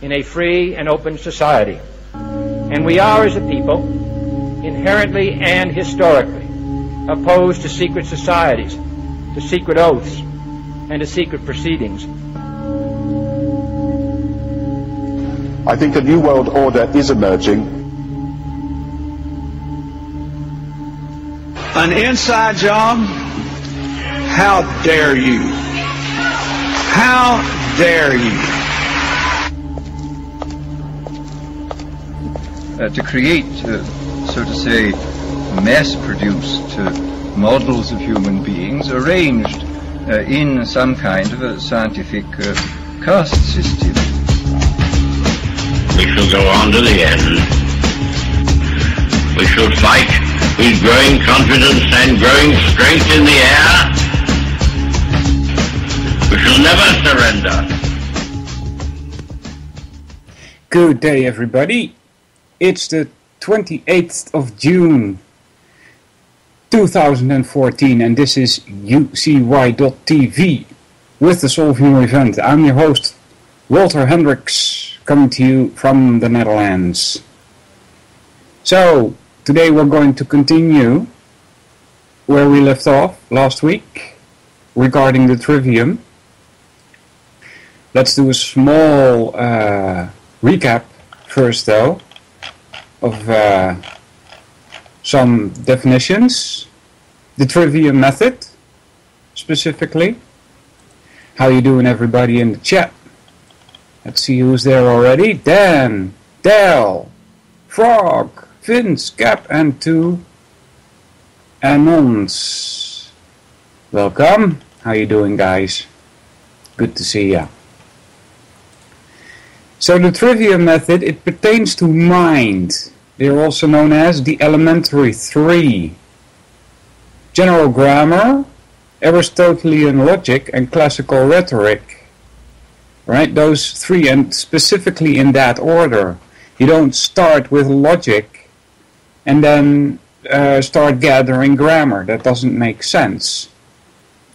in a free and open society. And we are, as a people, inherently and historically opposed to secret societies, to secret oaths, and to secret proceedings. I think a new world order is emerging. An inside job? How dare you? How dare you? To create, so to say, mass-produced models of human beings arranged in some kind of a scientific caste system. We shall go on to the end. We shall fight with growing confidence and growing strength in the air. We shall never surrender. Good day, everybody. It's the 28th of June 2014 and this is UCY.tv with the Solvinur Event. I'm your host, Walter Hendricks, coming to you from the Netherlands. So, today we're going to continue where we left off last week regarding the trivium. Let's do a small recap first though of some definitions. The trivium method, specifically. How you doing, everybody in the chat? Let's see who's there already. Dan, Del, Frog, Vince, Cap, and 2 Anons. Welcome. How you doing, guys? Good to see ya. So the trivium method, it pertains to mind. They're also known as the elementary three. General grammar, Aristotelian logic, and classical rhetoric. Right, those three, and specifically in that order. You don't start with logic and then start gathering grammar. That doesn't make sense.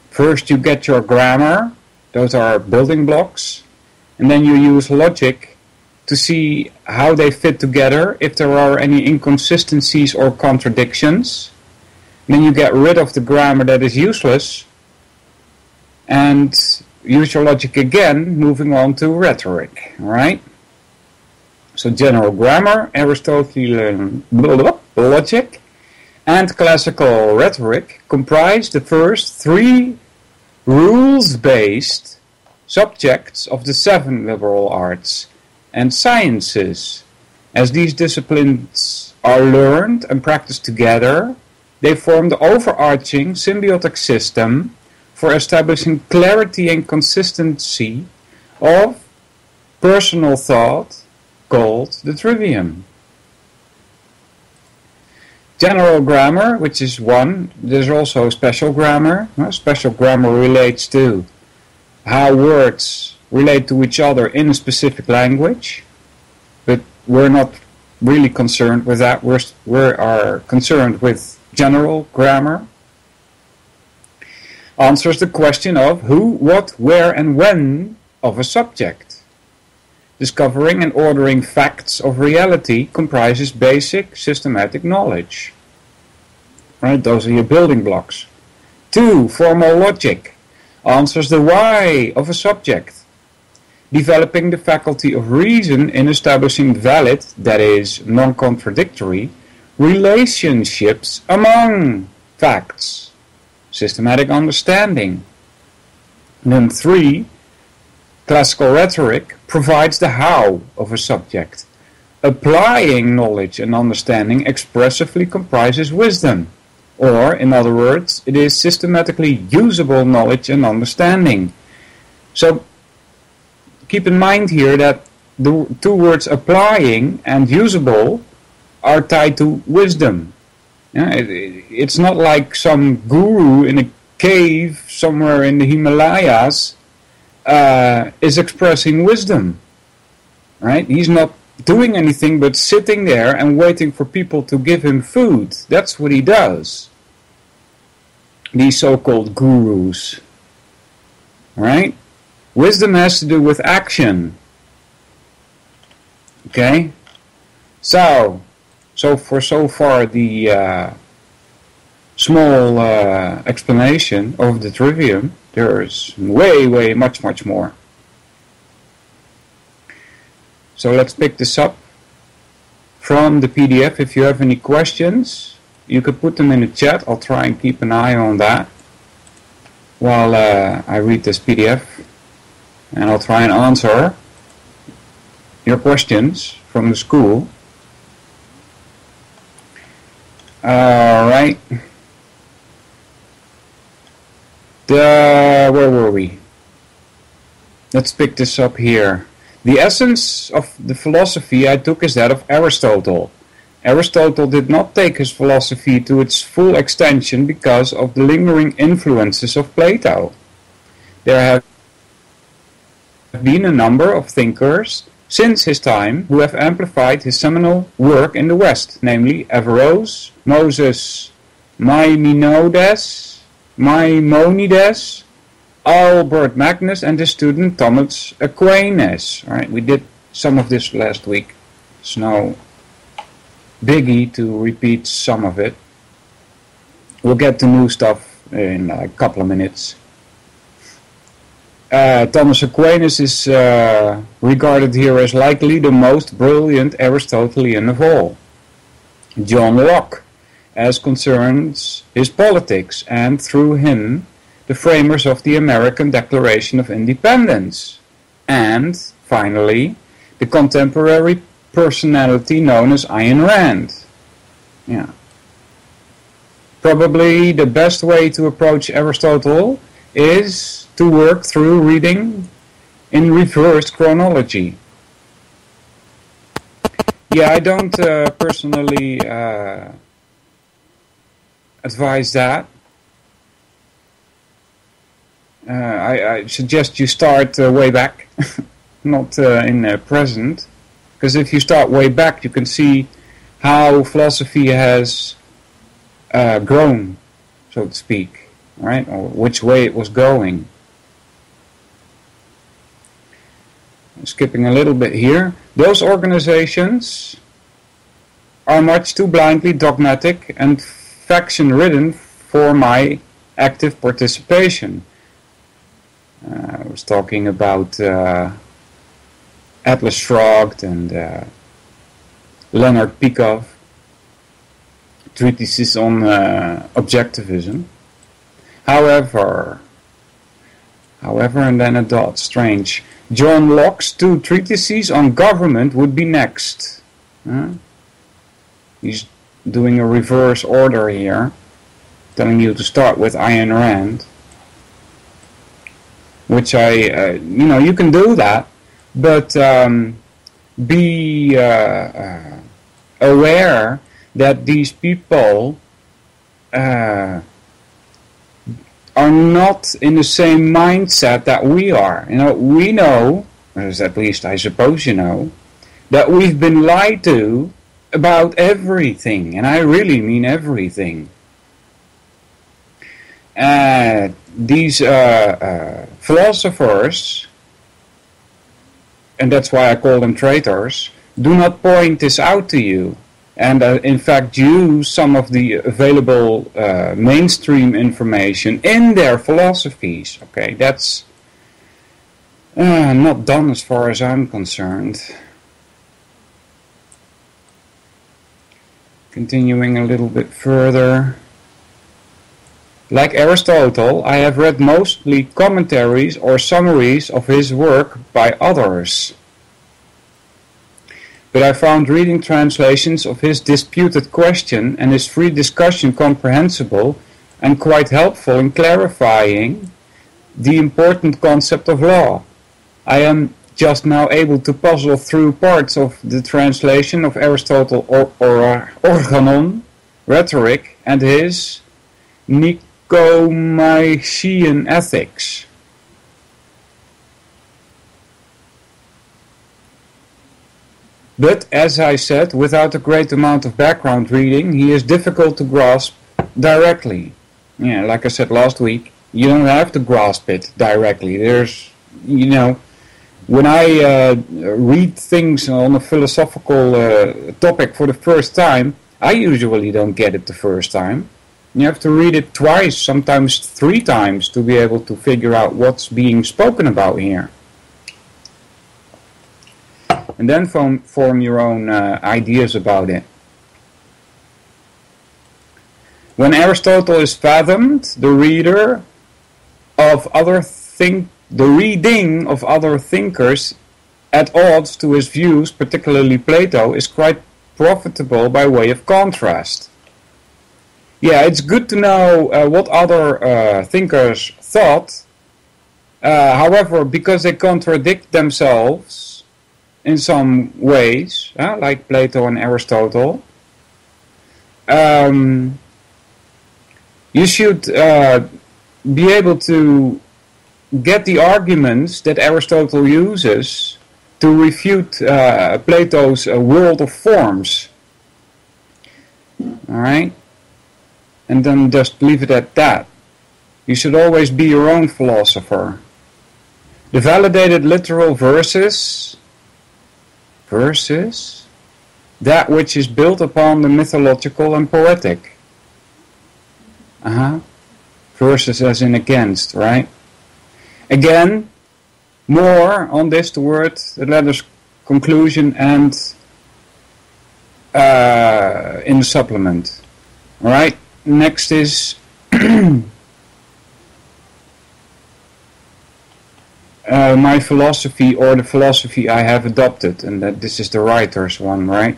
First you get your grammar, those are building blocks. And then you use logic to see how they fit together, if there are any inconsistencies or contradictions. And then you get rid of the grammar that is useless and use your logic again, moving on to rhetoric, right? So general grammar, Aristotelian logic, and classical rhetoric comprise the first three rules-based subjects of the 7 liberal arts and sciences. As these disciplines are learned and practiced together, they form the overarching symbiotic system for establishing clarity and consistency of personal thought, called the trivium. General grammar, which is one. There's also special grammar. Special grammar relates to how words relate to each other in a specific language, but we're not really concerned with that. We are concerned with general grammar. Answers the question of who, what, where, and when of a subject. Discovering and ordering facts of reality comprises basic systematic knowledge. Right, those are your building blocks. 2. Formal logic answers the why of a subject, developing the faculty of reason in establishing valid, that is, non-contradictory, relationships among facts, systematic understanding. And then 3, classical rhetoric provides the how of a subject. Applying knowledge and understanding expressively comprises wisdom. Or, in other words, it is systematically usable knowledge and understanding. So, keep in mind here that the two words applying and usable are tied to wisdom. It's not like some guru in a cave somewhere in the Himalayas is expressing wisdom. Right? He's not doing anything but sitting there and waiting for people to give him food. That's what he does. These so-called gurus. Right? Wisdom has to do with action. Okay, so far the small explanation of the trivium. There's way much more. So let's pick this up from the PDF. If you have any questions, you could put them in the chat. I'll try and keep an eye on that while I read this PDF, and I'll try and answer your questions from the school. Alright. Where were we? Let's pick this up here. The essence of the philosophy I took is that of Aristotle. Aristotle did not take his philosophy to its full extension because of the lingering influences of Plato. There have been a number of thinkers since his time who have amplified his seminal work in the West, namely Averroes, Moses Maimonides, Albert Magnus, and his student Thomas Aquinas. All right, we did some of this last week. It's no biggie to repeat some of it. We'll get to new stuff in a couple of minutes. Thomas Aquinas is regarded here as likely the most brilliant Aristotelian of all. John Locke, as concerns his politics, and through him the framers of the American Declaration of Independence. And, finally, the contemporary personality known as Ayn Rand. Yeah. Probably the best way to approach Aristotle is to work through reading in reverse chronology. Yeah, I don't personally advise that. I suggest you start way back, not in present, because if you start way back, you can see how philosophy has grown, so to speak, right? Or which way it was going. Skipping a little bit here. Those organizations are much too blindly dogmatic and faction-ridden for my active participation. I was talking about Atlas Shrugged and Leonard Peikoff, treatises on objectivism. However, and then a dot, strange. John Locke's 2 treatises on government would be next. He's doing a reverse order here, telling you to start with Ayn Rand, which you can do that, but be aware that these people are not in the same mindset that we are. We know, as at least I suppose you know, that we've been lied to about everything, and I really mean everything. These philosophers, and that's why I call them traitors, do not point this out to you, and in fact use some of the available mainstream information in their philosophies. Okay, that's not done as far as I'm concerned. Continuing a little bit further. Like Aristotle, I have read mostly commentaries or summaries of his work by others. But I found reading translations of his disputed question and his free discussion comprehensible and quite helpful in clarifying the important concept of law. I am just now able to puzzle through parts of the translation of Aristotle Organon, Rhetoric, and his Nicomachean Ethics. But, as I said, without a great amount of background reading, he is difficult to grasp directly. Yeah, like I said last week, you don't have to grasp it directly. There's, when I read things on a philosophical topic for the first time, I usually don't get it the first time. You have to read it twice, sometimes 3 times, to be able to figure out what's being spoken about here. And then form your own ideas about it. When Aristotle is fathomed, the reading of other thinkers at odds to his views, particularly Plato, is quite profitable by way of contrast. Yeah, it's good to know what other thinkers thought. However, because they contradict themselves in some ways, like Plato and Aristotle, you should be able to get the arguments that Aristotle uses to refute Plato's world of forms. Alright? And then just leave it at that. You should always be your own philosopher. The validated literal verses, that which is built upon the mythological and poetic. Verses as in against, right? Again, more on this toward the letter's conclusion and in the supplement. Alright, next is my philosophy, or the philosophy I have adopted, and that this is the writer's one, right?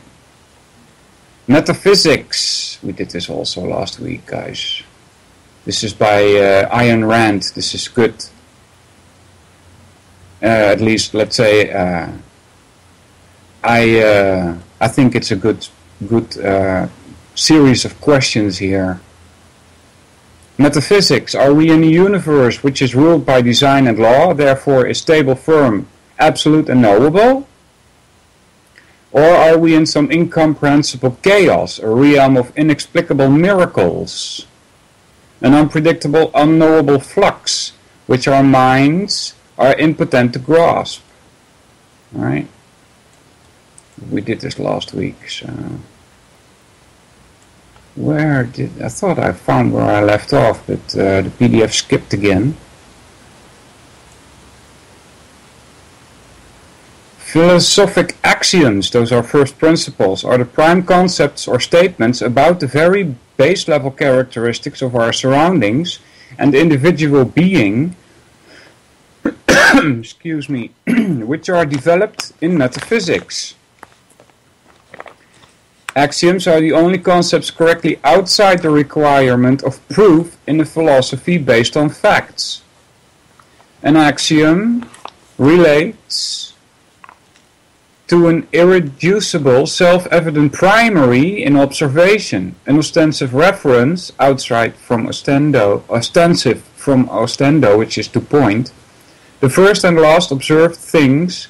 Metaphysics. We did this also last week, guys. This is by Ayn Rand. This is good. At least, let's say, I think it's a good series of questions here. Metaphysics. Are we in a universe which is ruled by design and law, therefore is stable, firm, absolute and knowable? Or are we in some incomprehensible chaos, a realm of inexplicable miracles, an unpredictable, unknowable flux, which our minds are impotent to grasp? Alright? We did this last week, so... I thought I found where I left off, but the PDF skipped again. Philosophic axioms, those are first principles, are the prime concepts or statements about the very base level characteristics of our surroundings and individual being, excuse me, which are developed in metaphysics. Axioms are the only concepts correctly outside the requirement of proof in a philosophy based on facts. An axiom relates to an irreducible, self-evident primary in observation, an ostensive reference outside from ostensive from ostendo, which is to point, the first and last observed things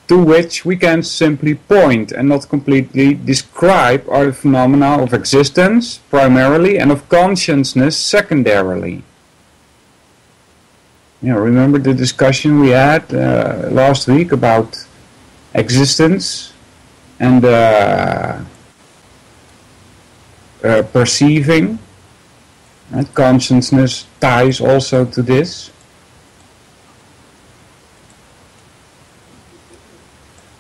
to which we can simply point and not completely describe are the phenomena of existence primarily and of consciousness secondarily. Remember the discussion we had last week about existence and perceiving, and consciousness ties also to this.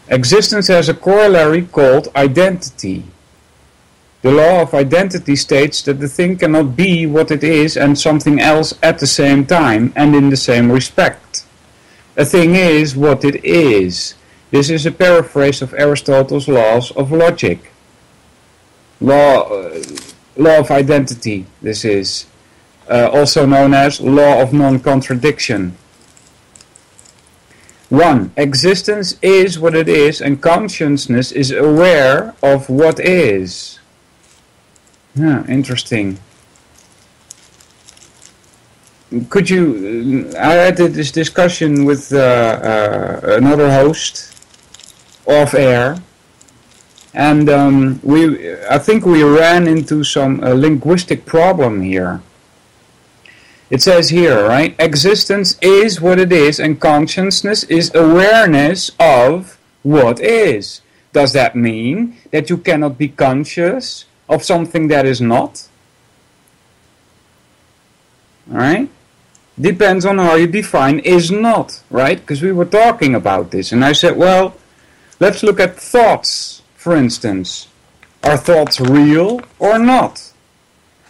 Existence has a corollary called identity. The law of identity states that the thing cannot be what it is and something else at the same time and in the same respect. A thing is what it is. This is a paraphrase of Aristotle's laws of logic. Law of identity, this is. Also known as law of non-contradiction. 1. Existence is what it is, and consciousness is aware of what is. Interesting. Could you... I had this discussion with another host off air, and I think we ran into some linguistic problem here. It says here, right? Existence is what it is, and consciousness is awareness of what is. Does that mean that you cannot be conscious of something that is not? Alright? Depends on how you define is not, right? Because we were talking about this, and I said, well, let's look at thoughts, for instance. Are thoughts real or not?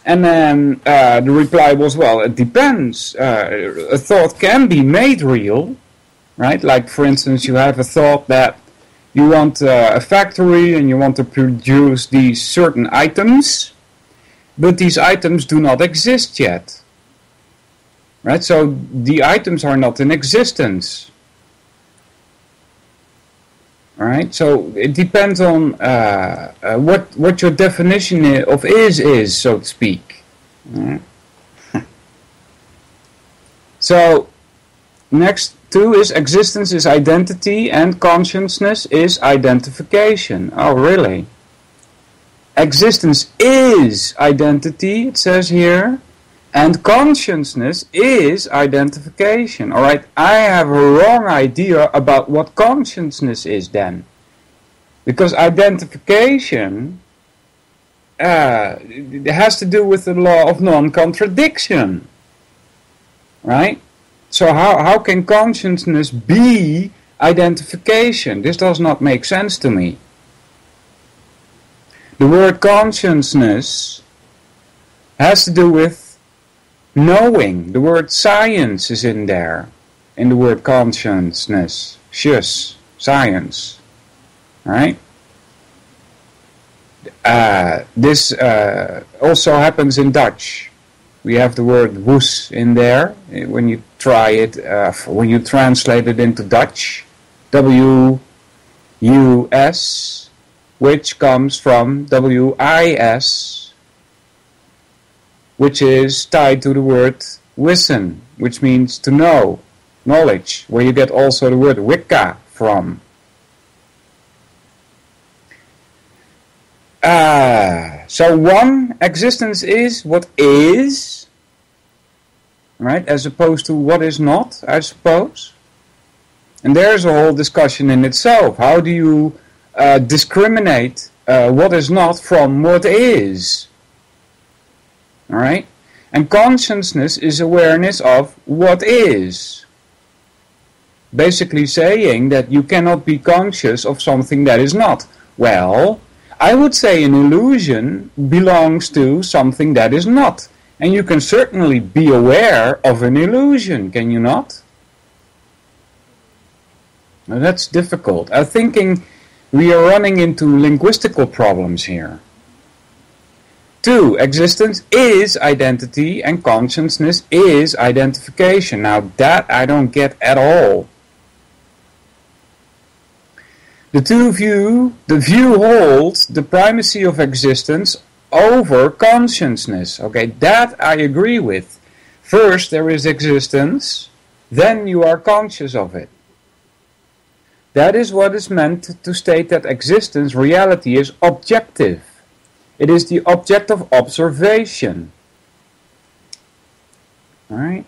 And then the reply was, well, it depends. A thought can be made real, right? Like, for instance, you have a thought that you want a factory and you want to produce these certain items, but these items do not exist yet. Right? So the items are not in existence. Alright? So it depends on what your definition of is, so to speak. Right? So next two is existence is identity and consciousness is identification. Oh, really? Existence is identity, it says here, and consciousness is identification. Alright, I have a wrong idea about what consciousness is then. Because identification it has to do with the law of non-contradiction. Right? So how can consciousness be identification? This does not make sense to me. The word consciousness has to do with knowing. The word science is in there, in the word consciousness. Science. Right? This also happens in Dutch. We have the word woes in there. When you try it, when you translate it into Dutch, W-U-S, which comes from W-I-S, which is tied to the word wissen, which means to know, knowledge, where you get also the word wicca from. So one, existence is what is, right, as opposed to what is not, I suppose. And there's a whole discussion in itself. How do you discriminate what is not from what is? Alright? And consciousness is awareness of what is. Basically saying that you cannot be conscious of something that is not. Well, I would say an illusion belongs to something that is not. And you can certainly be aware of an illusion, can you not? Now that's difficult. I'm thinking we are running into linguistical problems here. 2. Existence is identity and consciousness is identification. Now that I don't get at all. The view holds the primacy of existence over consciousness. Okay, that I agree with. First there is existence, then you are conscious of it. That is what is meant to state that existence, reality, is objective. It is the object of observation. Alright.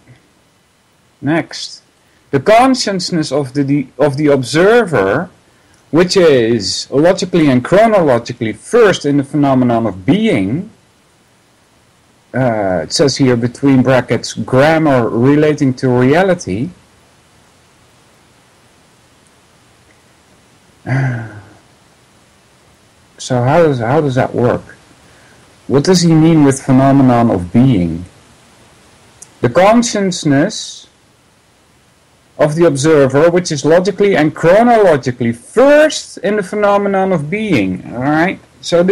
Next. The consciousness of the observer, which is logically and chronologically first in the phenomenon of being, it says here between brackets, grammar relating to reality. So how does that work? What does he mean with phenomenon of being? The consciousness of the observer, which is logically and chronologically first in the phenomenon of being. Alright? So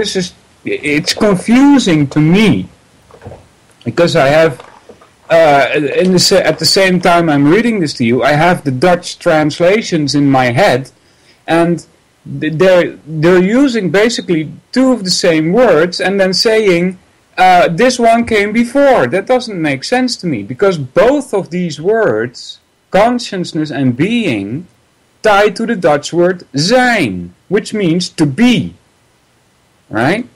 it's confusing to me. Because I have, at the same time I'm reading this to you, I have the Dutch translations in my head, and they're using basically two of the same words and then saying this one came before. That doesn't make sense to me, because both of these words, consciousness and being, tie to the Dutch word zijn, which means to be. Right?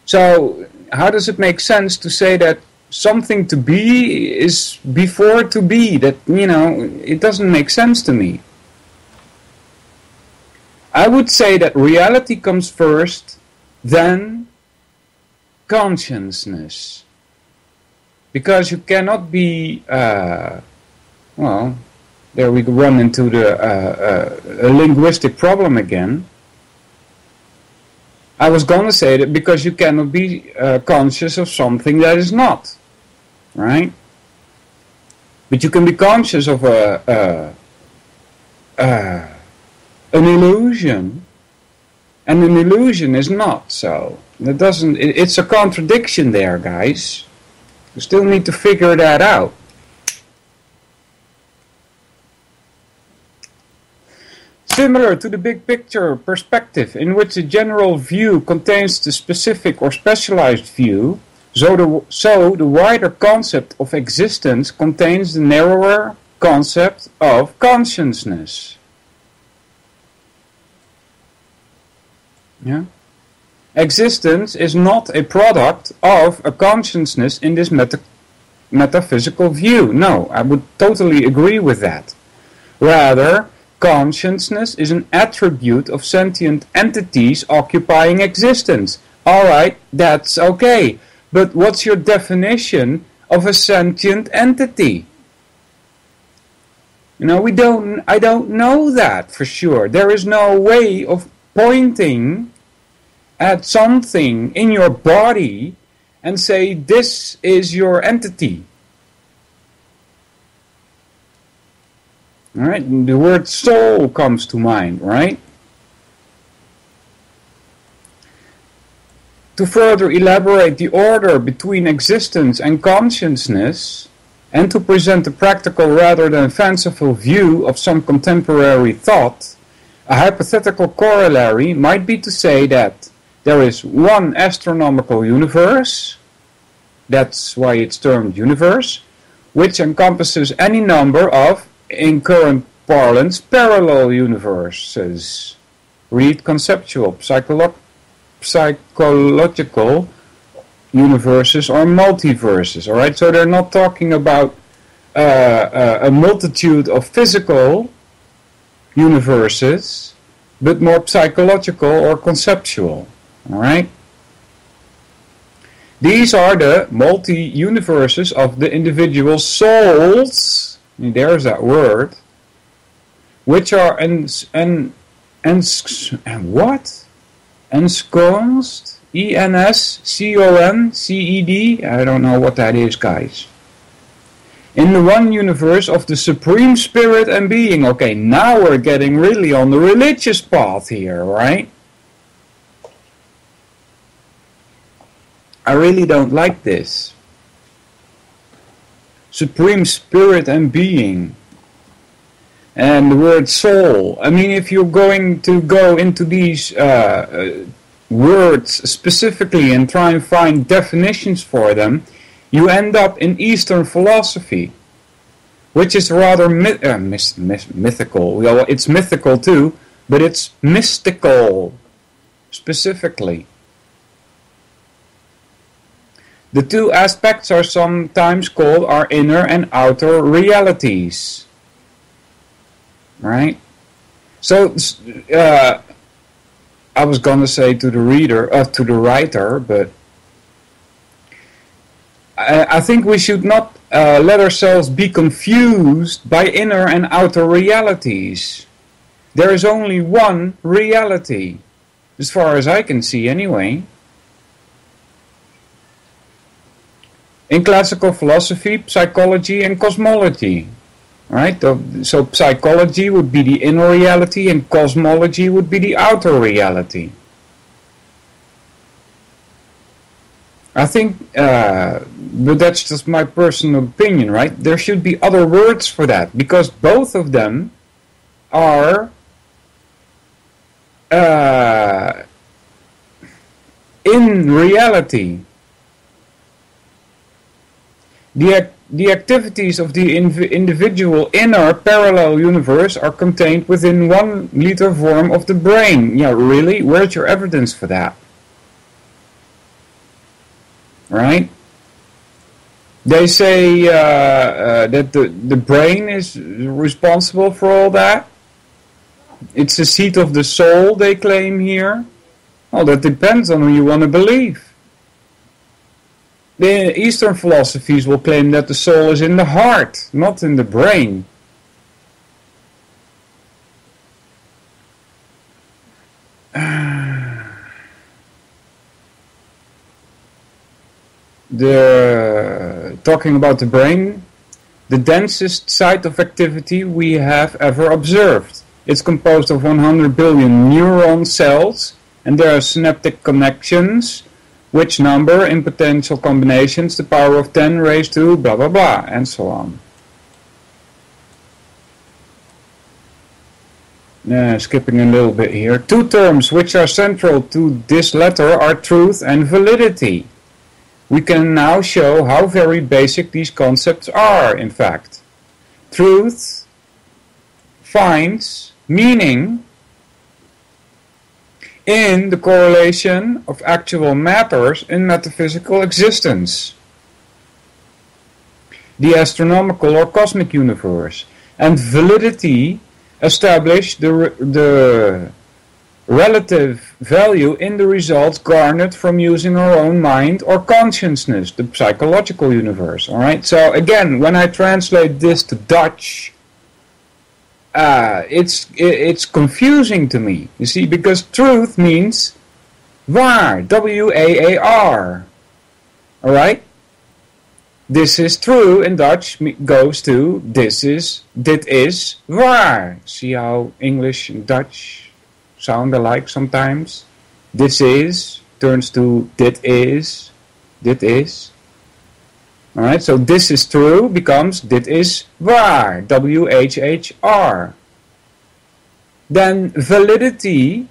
So how does it make sense to say that something to be is before to be. That, it doesn't make sense to me. I would say that reality comes first, then consciousness. Because you cannot be, there we run into a linguistic problem again. I was going to say that because you cannot be conscious of something that is not, right? But you can be conscious of an illusion, and an illusion is not. So that doesn't. It's a contradiction there, guys. You still need to figure that out. Similar to the big picture perspective, in which the general view contains the specific or specialized view, so the wider concept of existence contains the narrower concept of consciousness. Yeah? Existence is not a product of a consciousness in this metaphysical view. No, I would totally agree with that. Rather, consciousness is an attribute of sentient entities occupying existence. Alright, that's okay. But what's your definition of a sentient entity? I don't know that for sure. There is no way of pointing at something in your body and say, this is your entity. Alright, the word soul comes to mind, right? To further elaborate the order between existence and consciousness, and to present a practical rather than fanciful view of some contemporary thought, a hypothetical corollary might be to say that there is one astronomical universe, that's why it's termed universe, which encompasses any number of, in current parlance, parallel universes. Read conceptual, psychological universes or multiverses. Alright, so they're not talking about a multitude of physical universes, but more psychological or conceptual. Alright? These are the multi-universes of the individual souls, there's that word, which are ensconced, E-N-S-C-O-N-C-E-D, I don't know what that is, guys, in the one universe of the Supreme Spirit and Being. Okay, now we're getting really on the religious path here, right? I really don't like this. Supreme Spirit and Being. And the word soul. I mean, if you're going to go into these words specifically and try and find definitions for them, you end up in Eastern philosophy, which is rather mythical. Well, it's mythical too, but it's mystical specifically. The two aspects are sometimes called our inner and outer realities. Right? So, I was gonna say to the reader, to the writer, but I think we should not let ourselves be confused by inner and outer realities. There is only one reality, as far as I can see anyway. In classical philosophy, psychology and cosmology. Right? So psychology would be the inner reality and cosmology would be the outer reality. I think, but that's just my personal opinion, right? There should be other words for that, because both of them are in reality. The activities of the individual inner parallel universe are contained within one liter form of the brain. Yeah, really? Where's your evidence for that? Right? They say that the brain is responsible for all that. It's the seat of the soul, they claim here. Well, that depends on who you want to believe. The Eastern philosophies will claim that the soul is in the heart, not in the brain. Talking about the brain, the densest site of activity we have ever observed. It's composed of 100 billion neuron cells, and there are synaptic connections, which number in potential combinations the power of 10 raised to blah blah blah, and so on. Skipping a little bit here. Two terms which are central to this letter are truth and validity. We can now show how very basic these concepts are, in fact. Truth finds meaning in the correlation of actual matters in metaphysical existence, the astronomical or cosmic universe, and validity establish the relative value in the results garnered from using our own mind or consciousness, the psychological universe. All right. So again, when I translate this to Dutch, it's confusing to me. You see, because truth means waar, W-A-A-R. All right. This is true in Dutch goes to dit is waar. See how English and Dutch sound alike sometimes? This is turns to dit is. Alright, so this is true becomes dit is waar. W-H-H-R. Then validity,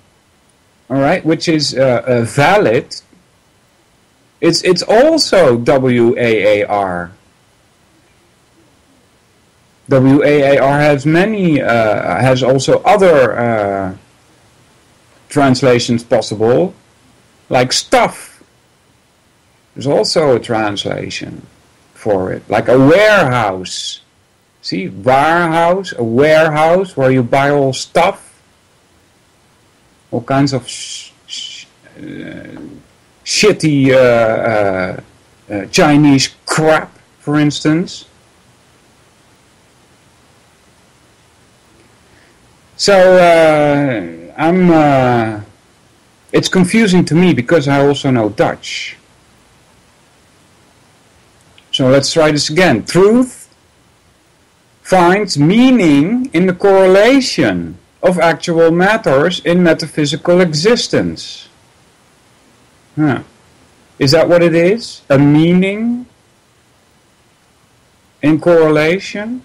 alright, which is valid, it's also W-A-A-R. W-A-A-R has many, has also other translations possible, like stuff. There's also a translation for it, like a warehouse. See, warehouse, a warehouse where you buy all stuff, all kinds of shitty Chinese crap, for instance. So it's confusing to me because I also know Dutch. So let's try this again. Truth finds meaning in the correlation of actual matters in metaphysical existence. Is that what it is? A meaning in correlation?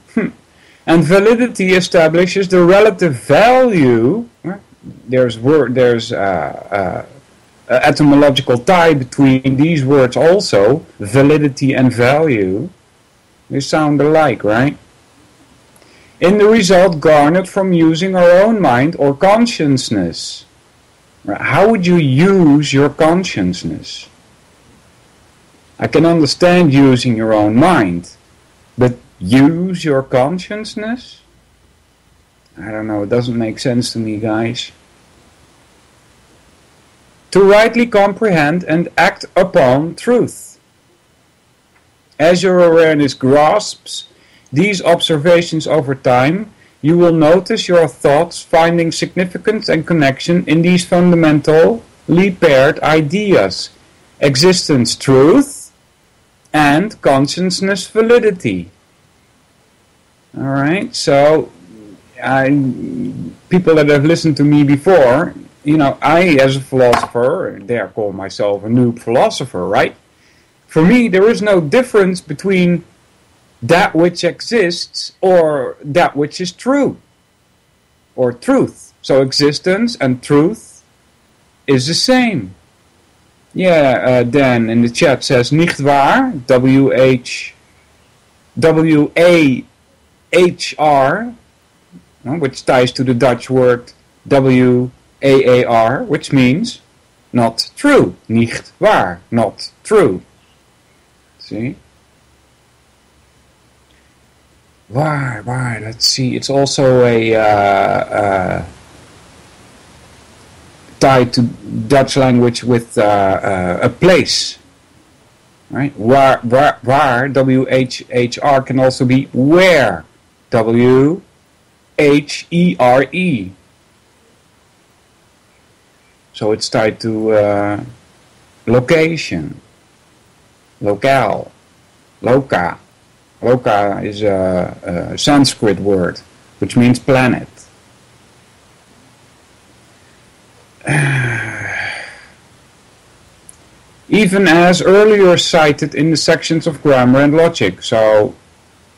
And validity establishes the relative value. There's etymological tie between these words also, validity and value. They sound alike, right? In the result garnered from using our own mind or consciousness. How would you use your consciousness? I can understand using your own mind, but use your consciousness? I don't know, it doesn't make sense to me, guys. To rightly comprehend and act upon truth. As your awareness grasps these observations over time, you will notice your thoughts finding significance and connection in these fundamentally paired ideas: existence truth and consciousness validity. Alright, so people that have listened to me before, you know, I as a philosopher, dare call myself a noob philosopher, right? For me, there is no difference between that which exists or that which is true, or truth. So existence and truth is the same. Yeah, Dan in the chat says nicht waar, W-A-H-R, which ties to the Dutch word W-A-A-R, which means not true. Nicht waar, not true. See? Why? Let's see. It's also a tied to Dutch language with a place, right? Waar, W-H-H-R, can also be where, W-H-E-R-E. So it's tied to location, locale, loka. Loka is a Sanskrit word, which means planet. Even as earlier cited in the sections of grammar and logic. So,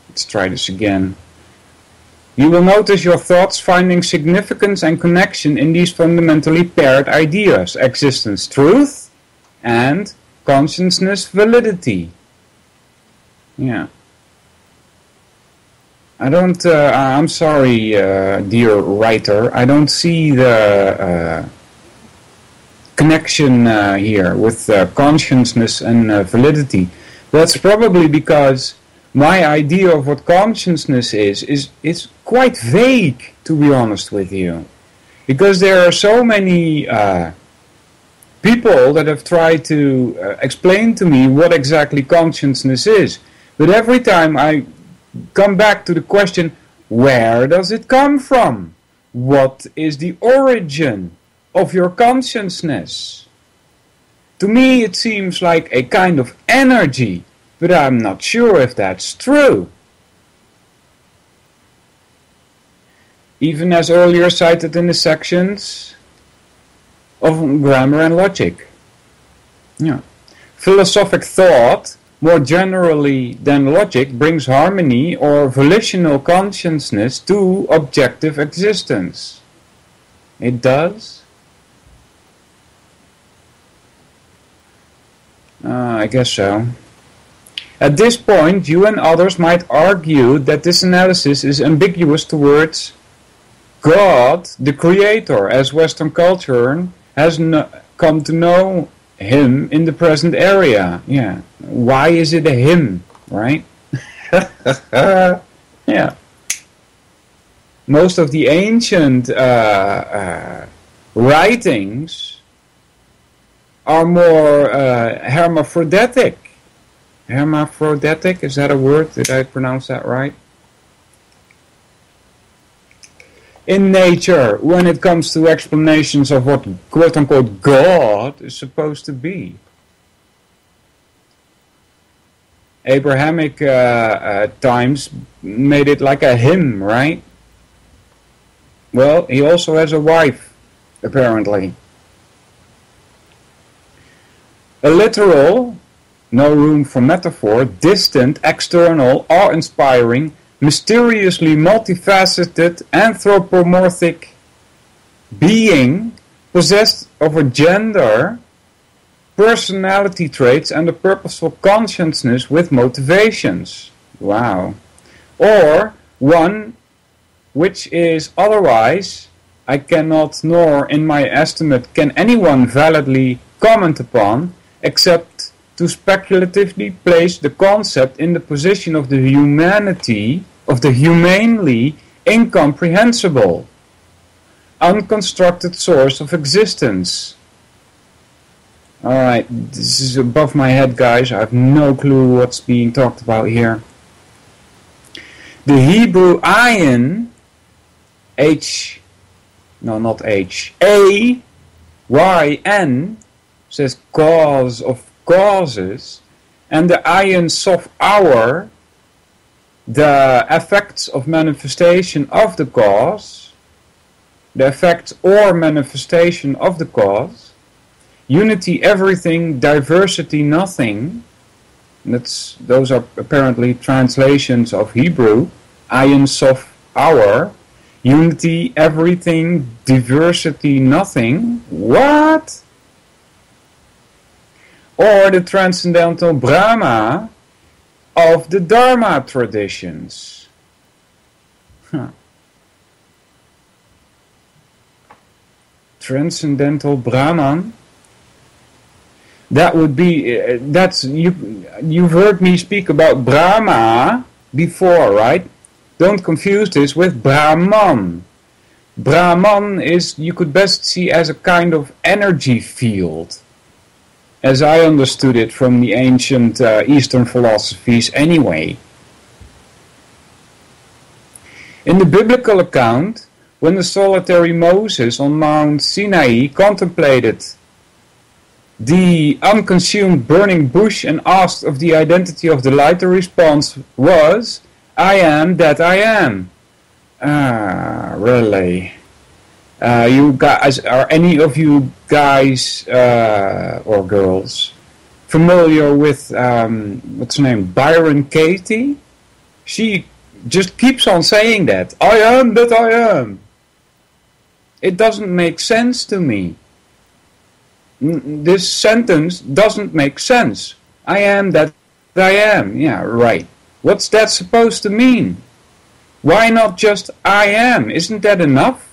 let's try this again. You will notice your thoughts finding significance and connection in these fundamentally paired ideas: existence, truth, and consciousness, validity. Yeah. I'm sorry, dear writer, I don't see the connection here with consciousness and validity. That's probably because my idea of what consciousness is quite vague, to be honest with you. Because there are so many people that have tried to explain to me what exactly consciousness is. But every time I come back to the question, where does it come from? What is the origin of your consciousness? To me it seems like a kind of energy, but I'm not sure if that's true. Even as earlier cited in the sections of grammar and logic. Yeah. Philosophic thought, more generally than logic, brings harmony or volitional consciousness to objective existence. It does? I guess so. At this point, you and others might argue that this analysis is ambiguous towards God, the Creator, as Western culture has come to know Him in the present area. Yeah. Why is it a him, right? Yeah. Most of the ancient writings are more hermaphroditic. Hermaphroditic, is that a word? Did I pronounce that right? In nature, when it comes to explanations of what quote-unquote God is supposed to be. Abrahamic times made it like a him, right? Well, he also has a wife, apparently. A literal, no room for metaphor, distant, external, awe-inspiring, mysteriously multifaceted, anthropomorphic being possessed of a gender, personality traits, and a purposeful consciousness with motivations. Wow. Or one which is otherwise, I cannot, nor in my estimate can anyone validly comment upon, except to speculatively place the concept in the position of the humanity, of the humanly incomprehensible, unconstructed source of existence. Alright, this is above my head, guys. I have no clue what's being talked about here. The Hebrew ayin, A-Y-N, says cause of causes, and the ayin sof hour, the effects of manifestation of the cause, the effects or manifestation of the cause, unity everything, diversity nothing. Those are apparently translations of Hebrew. Ayin sof hour, unity everything, diversity nothing. What? Or the transcendental Brahma of the Dharma traditions. Transcendental Brahman. That would be, you've heard me speak about Brahma before, right? Don't confuse this with Brahman. Brahman is, you could best see as a kind of energy field, as I understood it from the ancient Eastern philosophies anyway. In the biblical account, when the solitary Moses on Mount Sinai contemplated the unconsumed burning bush and asked of the identity of the light, the response was, I am that I am. Really? You guys, are any of you guys or girls familiar with what's her name, Byron Katie? She just keeps on saying that. I am that I am. It doesn't make sense to me. This sentence doesn't make sense. I am that I am. Yeah, right. What's that supposed to mean? Why not just I am? Isn't that enough?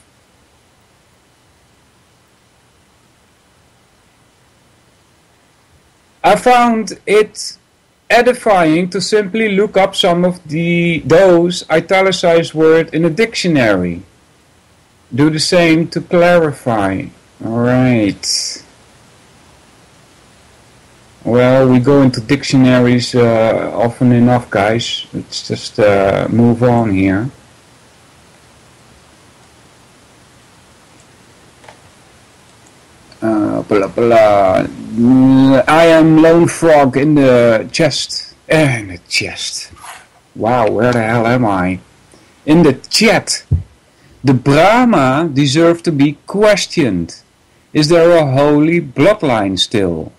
I found it edifying to simply look up some of those italicized words in a dictionary. Do the same to clarify. Alright. Well, we go into dictionaries often enough, guys. Let's just move on here. Blah, blah. I am lone frog in the chest. In the chest. Wow, where the hell am I? In the chat. The Brahma deserve to be questioned. Is there a holy bloodline still?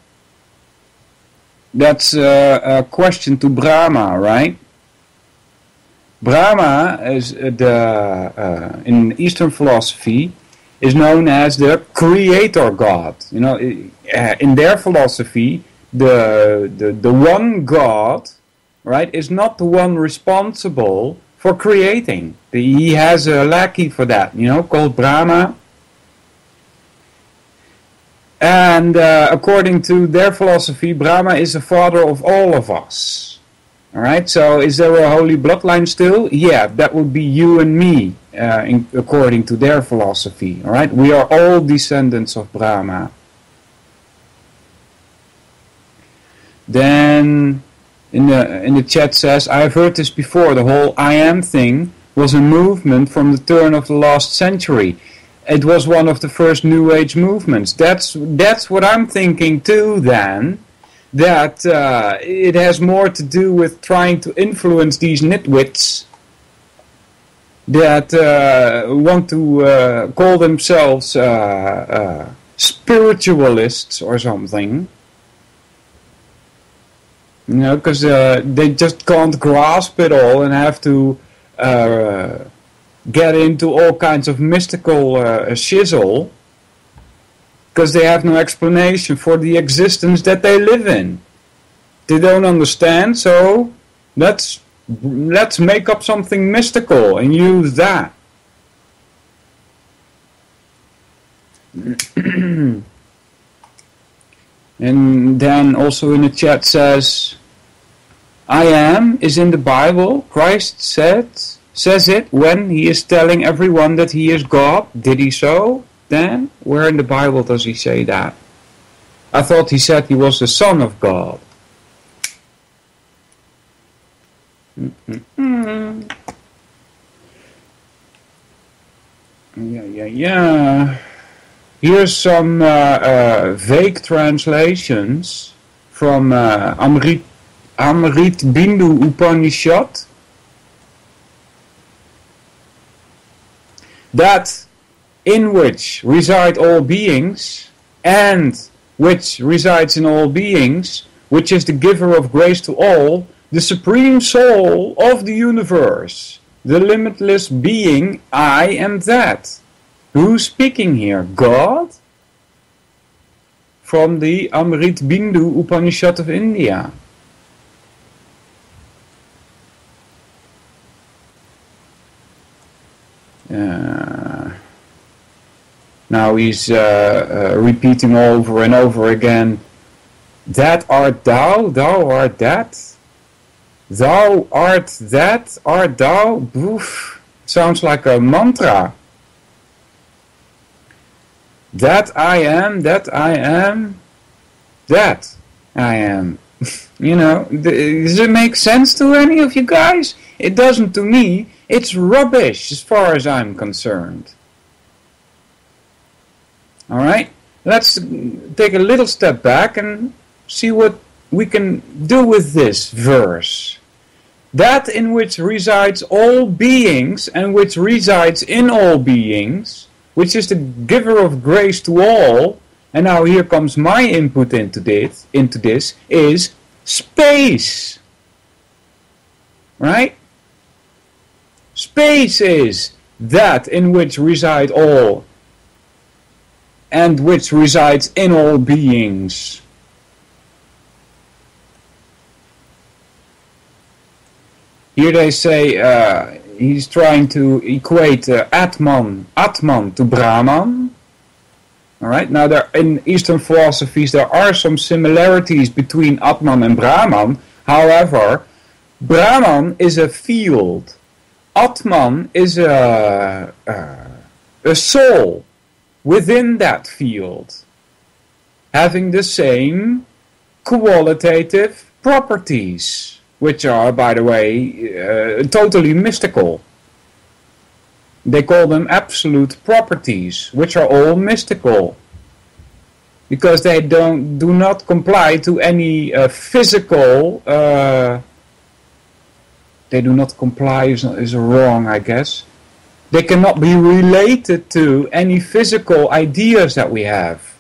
That's a question to Brahma, right? Brahma is in Eastern philosophy is known as the creator god. You know, in their philosophy, the one god, right, is not the one responsible for creating. He has a lackey for that, you know, called Brahma. And according to their philosophy, Brahma is the father of all of us. Alright, so is there a holy bloodline still? Yeah, that would be you and me, according to their philosophy. Alright, we are all descendants of Brahma. Then in the chat says, I've heard this before, the whole I am thing was a movement from the turn of the last century. It was one of the first New Age movements. That's what I'm thinking too then. That it has more to do with trying to influence these nitwits that want to call themselves spiritualists or something. You know, because they just can't grasp it all and have to get into all kinds of mystical shizzle. Because they have no explanation for the existence that they live in. They don't understand, so let's make up something mystical and use that. And then also in the chat says, I am is in the Bible. Christ says it when he is telling everyone that he is God. Did he so? Then, where in the Bible does he say that? I thought he said he was the Son of God. Yeah. Here's some vague translations from Amrit Bindu Upanishad. That in which reside all beings, and which resides in all beings, which is the giver of grace to all, the supreme soul of the universe, the limitless being, I am that. Who's speaking here? God? From the Amrit Bindu Upanishad of India. Now he's repeating over and over again, that art thou, thou art that. Thou art that, art thou? Oof, sounds like a mantra. That I am, that I am, that I am. You know, does it make sense to any of you guys? It doesn't to me. It's rubbish as far as I'm concerned. Alright, let's take a little step back and see what we can do with this verse. That in which resides all beings and which resides in all beings, which is the giver of grace to all, and now here comes my input into this, is space. Right? Space is that in which reside all and which resides in all beings. Here they say he's trying to equate Atman to Brahman. Alright, now in Eastern philosophies there are some similarities between Atman and Brahman. However, Brahman is a field. Atman is a soul within that field, having the same qualitative properties, which are, by the way, totally mystical. They call them absolute properties, which are all mystical, because they do not comply to any physical. They do not comply is wrong, I guess. They cannot be related to any physical ideas that we have.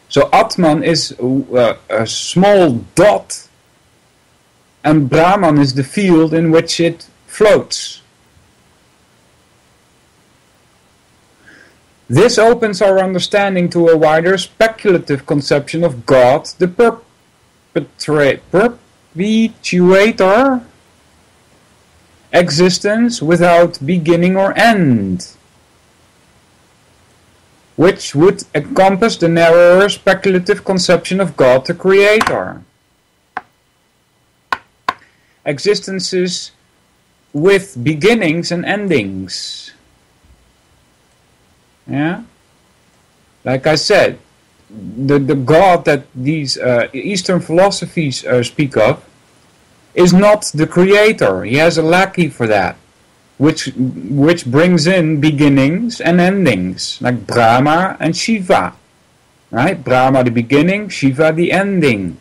So Atman is a small dot, and Brahman is the field in which it floats. This opens our understanding to a wider speculative conception of God, the perpetuator, existence without beginning or end, which would encompass the narrower speculative conception of God, the creator. Existences with beginnings and endings. Yeah? Like I said, the God that these Eastern philosophies speak of is not the creator. He has a lackey for that, which brings in beginnings and endings, like Brahma and Shiva. Right? Brahma the beginning, Shiva the ending.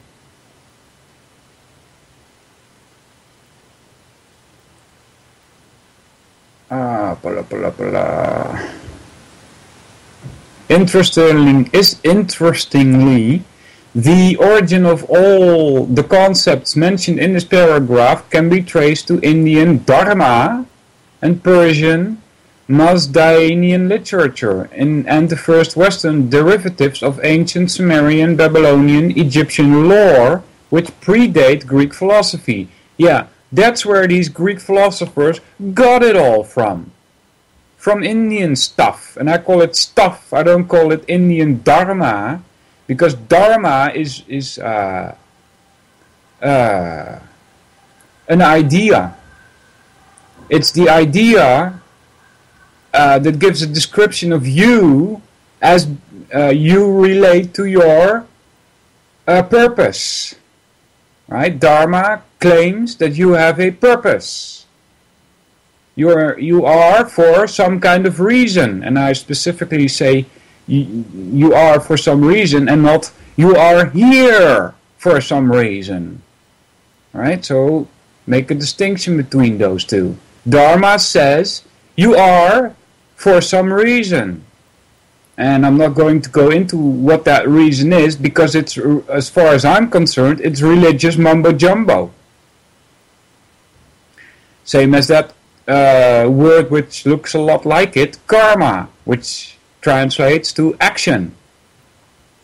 Interestingly, the origin of all the concepts mentioned in this paragraph can be traced to Indian Dharma and Persian Mazdainian literature and the first Western derivatives of ancient Sumerian, Babylonian, Egyptian lore, which predate Greek philosophy. Yeah, that's where these Greek philosophers got it all from. From Indian stuff, and I call it stuff, I don't call it Indian Dharma, because Dharma is an idea. It's the idea that gives a description of you as you relate to your purpose. Right? Dharma claims that you have a purpose. You are for some kind of reason, and I specifically say you are for some reason, and not you are here for some reason. Right? So make a distinction between those two. Dharma says you are for some reason, and I'm not going to go into what that reason is, because it's, as far as I'm concerned, it's religious mumbo jumbo. Same as that word which looks a lot like it, karma, which translates to action,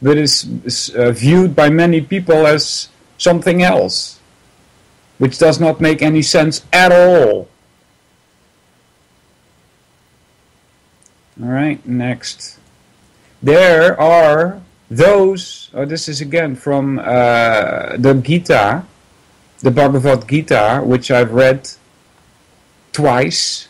but is viewed by many people as something else, which does not make any sense at all. Alright, next. There are this is again from the Gita, the Bhagavad Gita, which I've read twice.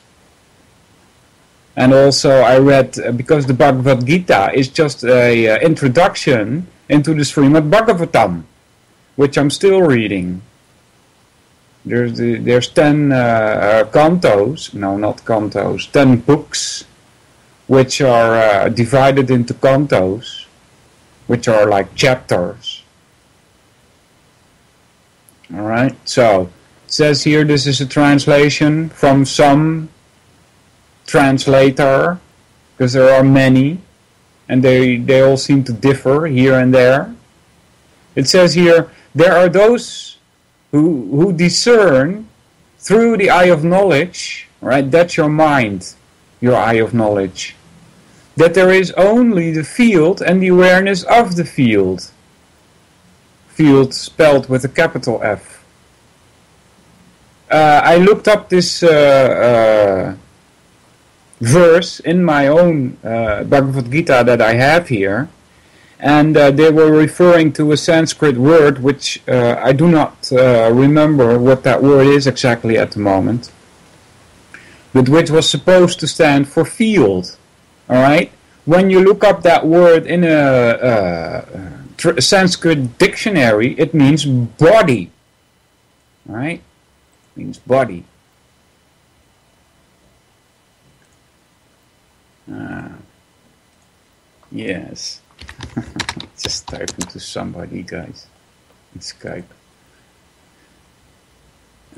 And also I read, because the Bhagavad Gita is just an introduction into the Srimad Bhagavatam, which I'm still reading. There's 10 cantos, no, not cantos, 10 books, which are divided into cantos, which are like chapters. Alright, so it says here this is a translation from some translator, because there are many, and they all seem to differ here and there. It says here, there are those who discern through the eye of knowledge, right? That's your mind, your eye of knowledge. That there is only the field and the awareness of the field. Field spelled with a capital F. I looked up this verse in my own Bhagavad Gita that I have here, and they were referring to a Sanskrit word which I do not remember what that word is exactly at the moment, but which was supposed to stand for field. Alright? When you look up that word in a Sanskrit dictionary, it means body. Alright? It means body. Yes. Just typing to somebody, guys, in Skype.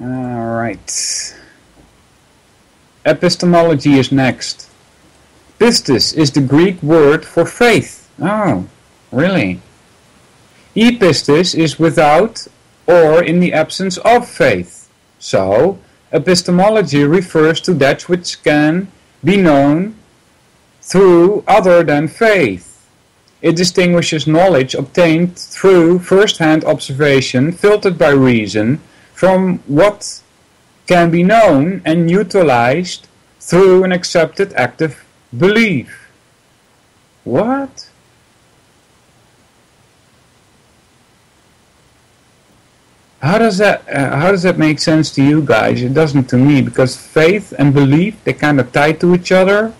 Alright. Epistemology is next. Pistis is the Greek word for faith. Oh, really? Epistis is without or in the absence of faith. So, epistemology refers to that which can be known through other than faith. It distinguishes knowledge obtained through first-hand observation, filtered by reason, from what can be known and utilized through an accepted active belief. What? How does that make sense to you guys? It doesn't to me, because faith and belief, they kind of tie to each other.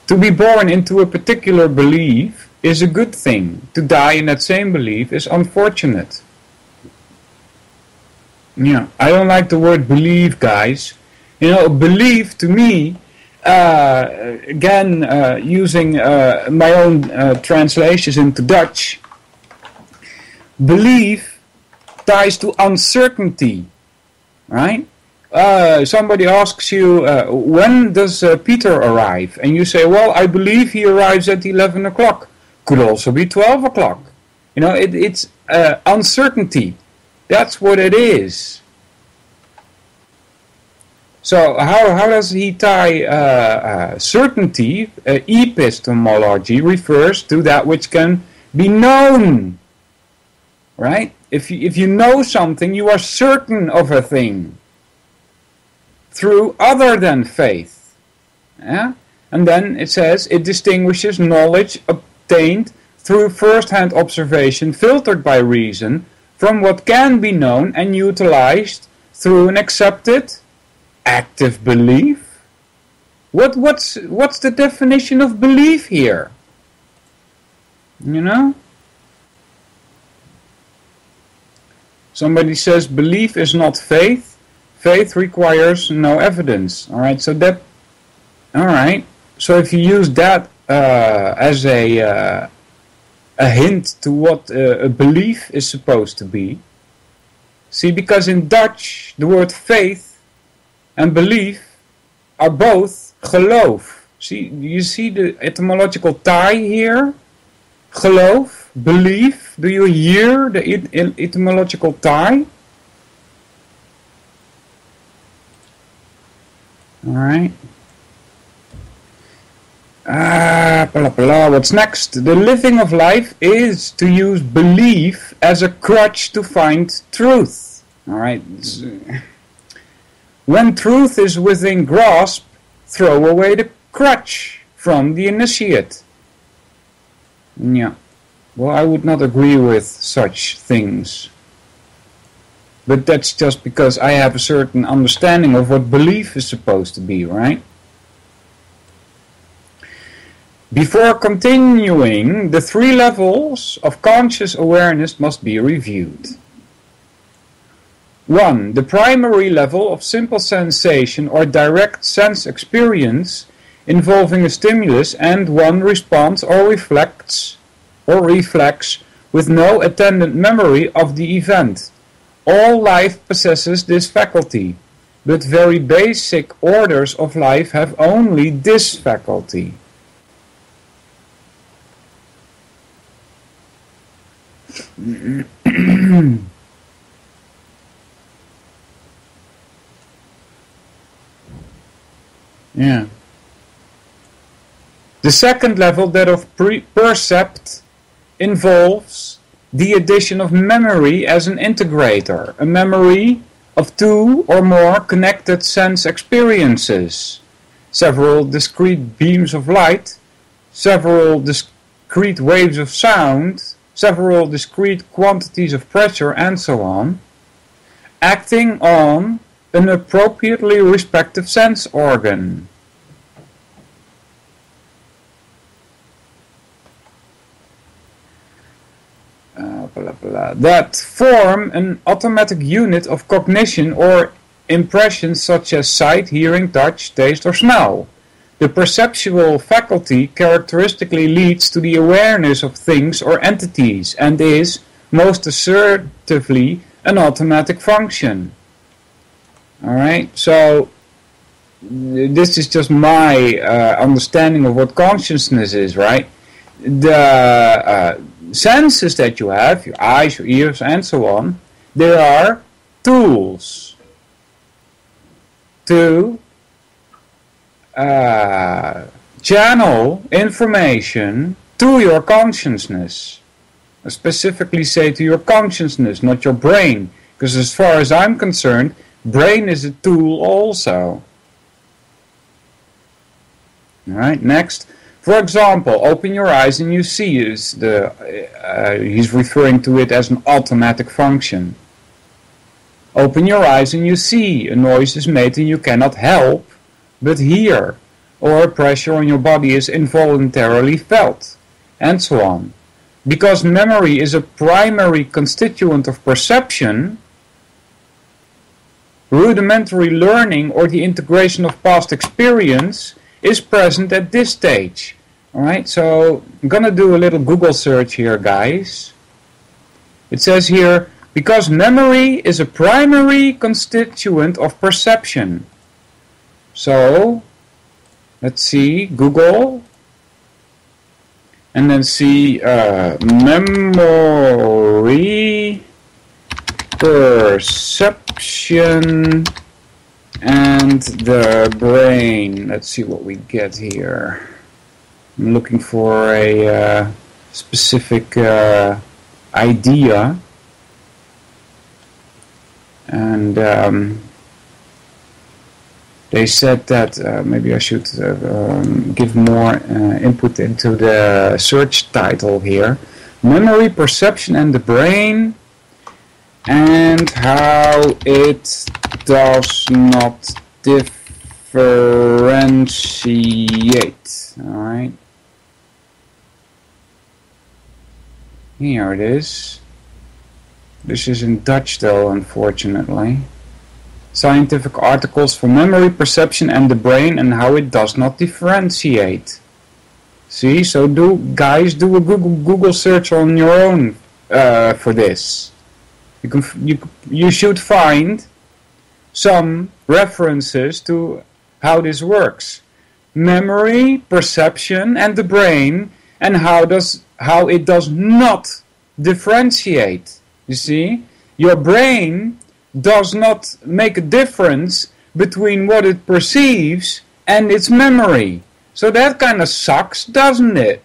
To be born into a particular belief is a good thing. To die in that same belief is unfortunate. Yeah, I don't like the word believe, guys. You know, belief to me, again, using my own translations into Dutch, belief ties to uncertainty, right? Somebody asks you, when does Peter arrive? And you say, well, I believe he arrives at 11 o'clock. Could also be 12 o'clock. You know, it's uncertainty. That's what it is. So how does he tie certainty? Epistemology refers to that which can be known. Right? If you know something, you are certain of a thing. Through other than faith. Yeah? And then it says it distinguishes knowledge obtained through first-hand observation filtered by reason from what can be known and utilized through an accepted active belief. What's the definition of belief here? You know? Somebody says belief is not faith. Faith requires no evidence. Alright, so that... Alright, so if you use that as a hint to what a belief is supposed to be. See, because in Dutch, the word faith and belief are both geloof. See, you see the etymological tie here? Geloof, belief. Do you hear the etymological tie? Alright. What's next? The living of life is to use belief as a crutch to find truth. Alright. When truth is within grasp, throw away the crutch. from the initiate. Yeah. Well, I would not agree with such things. But that's just because I have a certain understanding of what belief is supposed to be, right? Before continuing, the 3 levels of conscious awareness must be reviewed. 1. The primary level of simple sensation or direct sense experience involving a stimulus and one responds or reflects with no attendant memory of the event. All life possesses this faculty, but very basic orders of life have only this faculty. Yeah. The second level, that of percept, involves the addition of memory as an integrator, a memory of 2 or more connected sense experiences, several discrete beams of light, several discrete waves of sound, several discrete quantities of pressure, and so on, acting on an appropriately respective sense organ. That form an automatic unit of cognition or impressions such as sight, hearing, touch, taste, or smell. The perceptual faculty characteristically leads to the awareness of things or entities and is, most assertively, an automatic function. Alright, so this is just my understanding of what consciousness is, right? The senses that you have, your eyes, your ears, and so on, they are tools to channel information to your consciousness. I specifically say to your consciousness, not your brain, because as far as I'm concerned, brain is a tool also. Alright, next. For example, open your eyes and you see he's referring to it as an automatic function. Open your eyes and you see a noise is made and you cannot help but hear, or pressure on your body is involuntarily felt, and so on. Because memory is a primary constituent of perception, rudimentary learning or the integration of past experience is present at this stage. Alright, so I'm gonna do a little Google search here, guys. It says here, because memory is a primary constituent of perception. So, let's see, Google, and then see memory, perception, and the brain. Let's see what we get here. I'm looking for a specific idea, and they said that maybe I should give more input into the search title here. Memory, perception, and the brain, and how it does not differentiate. Alright. Here it is. This is in Dutch though, unfortunately. Scientific articles for memory, perception, and the brain, and how it does not differentiate. See, so do a Google search on your own for this. You should find some references to how this works. Memory, perception, and the brain, and how it does not differentiate. You see, your brain does not make a difference between what it perceives and its memory. So that kind of sucks, doesn't it?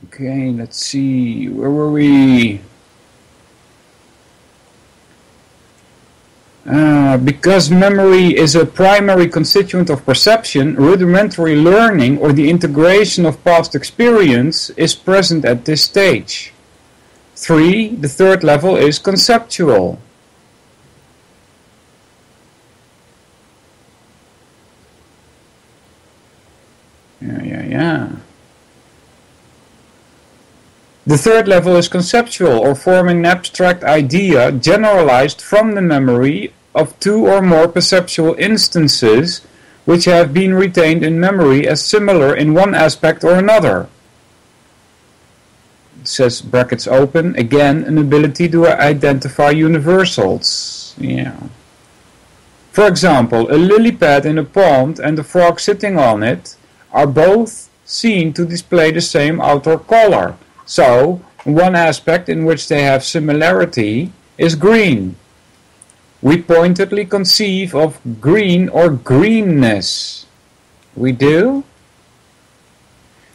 Okay, let's see, where were we? Because memory is a primary constituent of perception, rudimentary learning or the integration of past experience is present at this stage. 3. The third level is conceptual. The third level is conceptual, or forming an abstract idea generalized from the memory of two or more perceptual instances which have been retained in memory as similar in one aspect or another. It says brackets open, again an ability to identify universals. For example, a lily pad in a pond and a frog sitting on it are both seen to display the same outer color. So, one aspect in which they have similarity is green. We pointedly conceive of green or greenness. We do?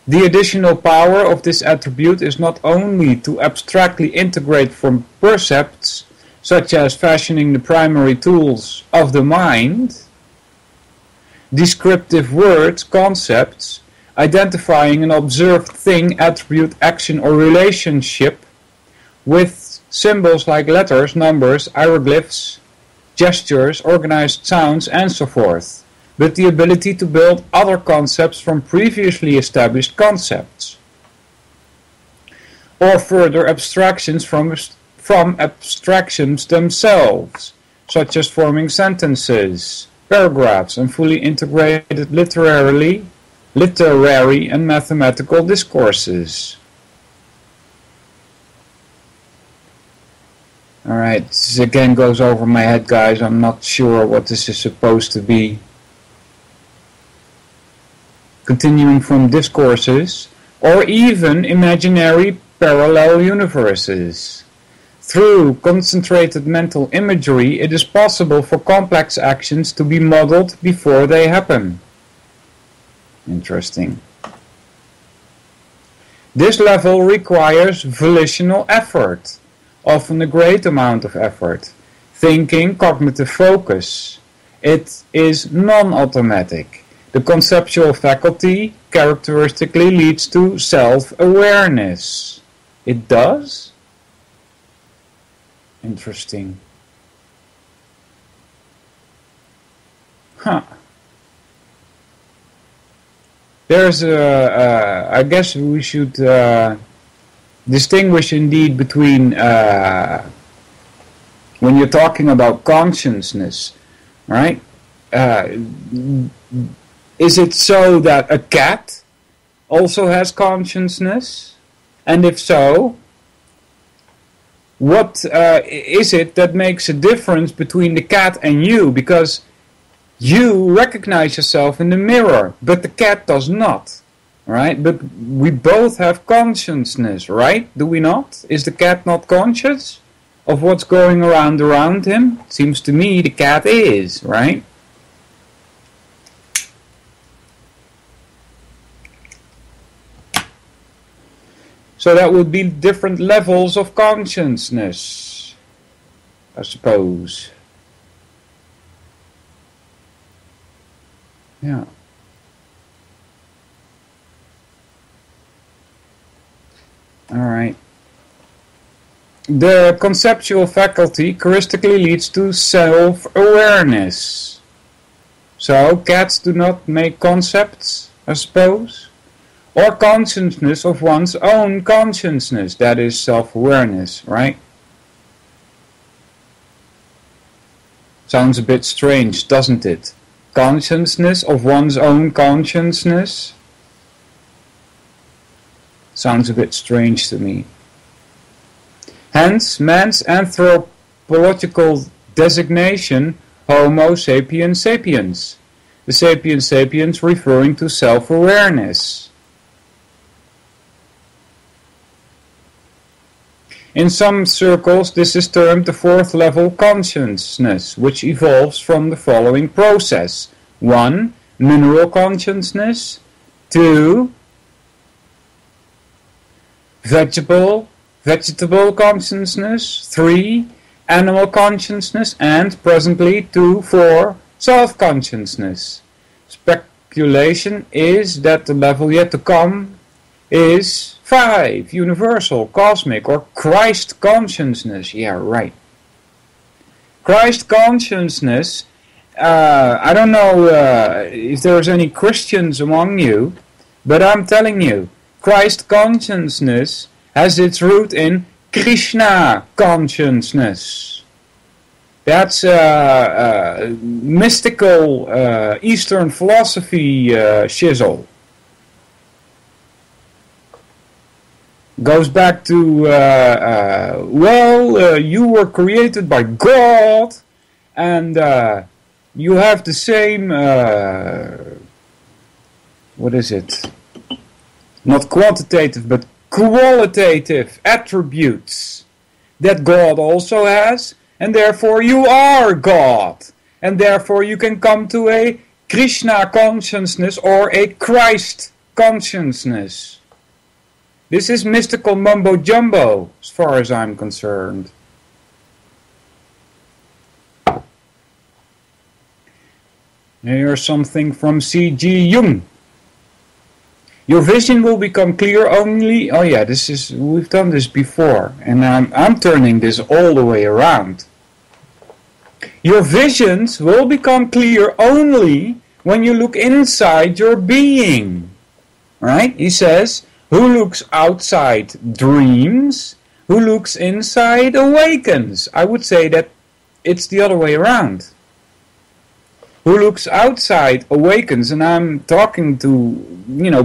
The additional power of this attribute is not only to abstractly integrate from percepts, such as fashioning the primary tools of the mind, descriptive words, concepts, identifying an observed thing, attribute, action, or relationship with symbols like letters, numbers, hieroglyphs, gestures, organized sounds, and so forth, but the ability to build other concepts from previously established concepts, or further abstractions from abstractions themselves, such as forming sentences, paragraphs, and fully integrated literary and mathematical discourses. Alright, this again goes over my head, guys. I'm not sure what this is supposed to be. Continuing from discourses, or even imaginary parallel universes. Through concentrated mental imagery, it is possible for complex actions to be modeled before they happen. Interesting. This level requires volitional effort, often a great amount of effort. Thinking, cognitive focus. It is non-automatic. The conceptual faculty characteristically leads to self-awareness. It does? Interesting. There's I guess we should distinguish indeed between when you're talking about consciousness, right? Is it so that a cat also has consciousness? And if so, what is it that makes a difference between the cat and you? Because you recognize yourself in the mirror, but the cat does not, right? But we both have consciousness, right? Do we not? Is the cat not conscious of what's going around him? It seems to me the cat is, right? So that would be different levels of consciousness, I suppose. Yeah. All right. The conceptual faculty characteristically leads to self-awareness. So cats do not make concepts, I suppose. Or consciousness of one's own consciousness, that is self-awareness, right? Sounds a bit strange, doesn't it? Consciousness of one's own consciousness? Sounds a bit strange to me. Hence, man's anthropological designation, Homo sapiens sapiens. The sapiens sapiens referring to self-awareness. In some circles, this is termed the fourth level consciousness, which evolves from the following process. 1. Mineral consciousness. 2. Vegetable consciousness. 3. animal consciousness, and presently 2, 4, self-consciousness. Speculation is that the level yet to come is 5, universal, cosmic, or Christ consciousness. Yeah, right. Christ consciousness, I don't know if there's any Christians among you, but I'm telling you, Christ consciousness has its root in Krishna consciousness. That's mystical Eastern philosophy shizzle. Goes back to, you were created by God, and you have the same, what is it? Not quantitative, but qualitative attributes that God also has, and therefore you are God, and therefore you can come to a Krishna consciousness or a Christ consciousness. This is mystical mumbo-jumbo, as far as I'm concerned. Here's something from C.G. Jung. Your vision will become clear only... Oh yeah, we've done this before, and I'm turning this all the way around. Your visions will become clear only when you look inside your being. Right? He says... Who looks outside dreams, who looks inside awakens. I would say that it's the other way around. Who looks outside awakens, and I'm talking to,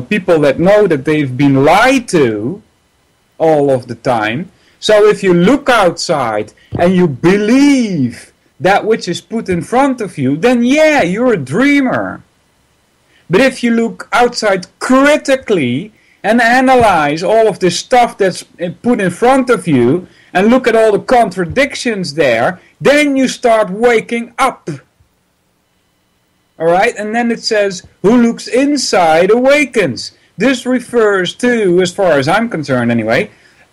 people that know that they've been lied to all of the time. So if you look outside and you believe that which is put in front of you, then yeah, you're a dreamer. But if you look outside critically and analyze all of this stuff that's put in front of you, and look at all the contradictions there, then you start waking up. Alright, and then it says, who looks inside awakens. This refers to, as far as I'm concerned anyway,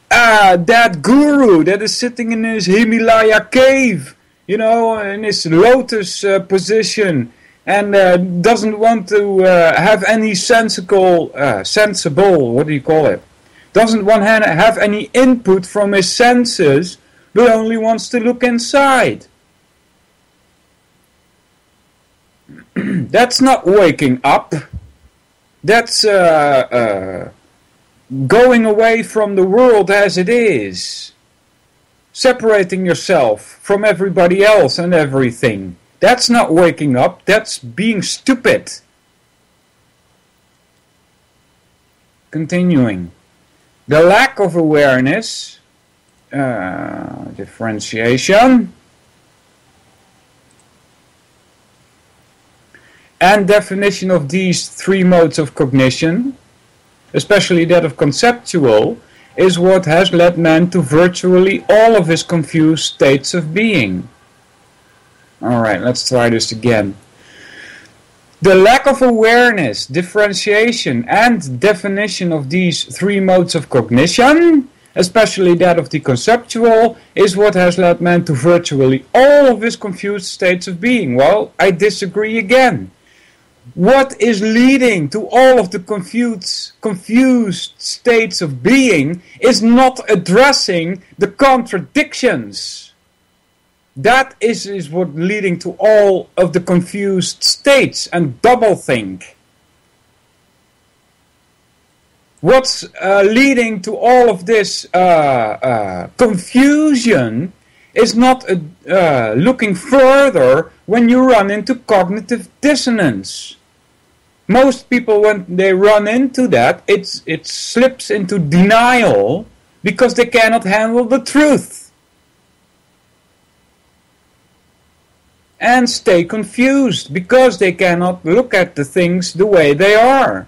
that guru that is sitting in his Himalaya cave, in his lotus position, and doesn't want to have any sensible, what do you call it? Doesn't want to have any input from his senses, but only wants to look inside. That's not waking up. That's going away from the world as it is. Separating yourself from everybody else and everything. That's not waking up, that's being stupid. Continuing. The lack of awareness, differentiation, and definition of these 3 modes of cognition, especially that of conceptual, is what has led man to virtually all of his confused states of being. Alright, let's try this again. The lack of awareness, differentiation, and definition of these 3 modes of cognition, especially that of the conceptual, is what has led man to virtually all of his confused states of being. Well, I disagree again. What is leading to all of the confused states of being is not addressing the contradictions. That is what leading to all of the confused states and doublethink. What's leading to all of this confusion is not looking further when you run into cognitive dissonance. Most people, when they run into that, it slips into denial because they cannot handle the truth. And stay confused because they cannot look at the things the way they are.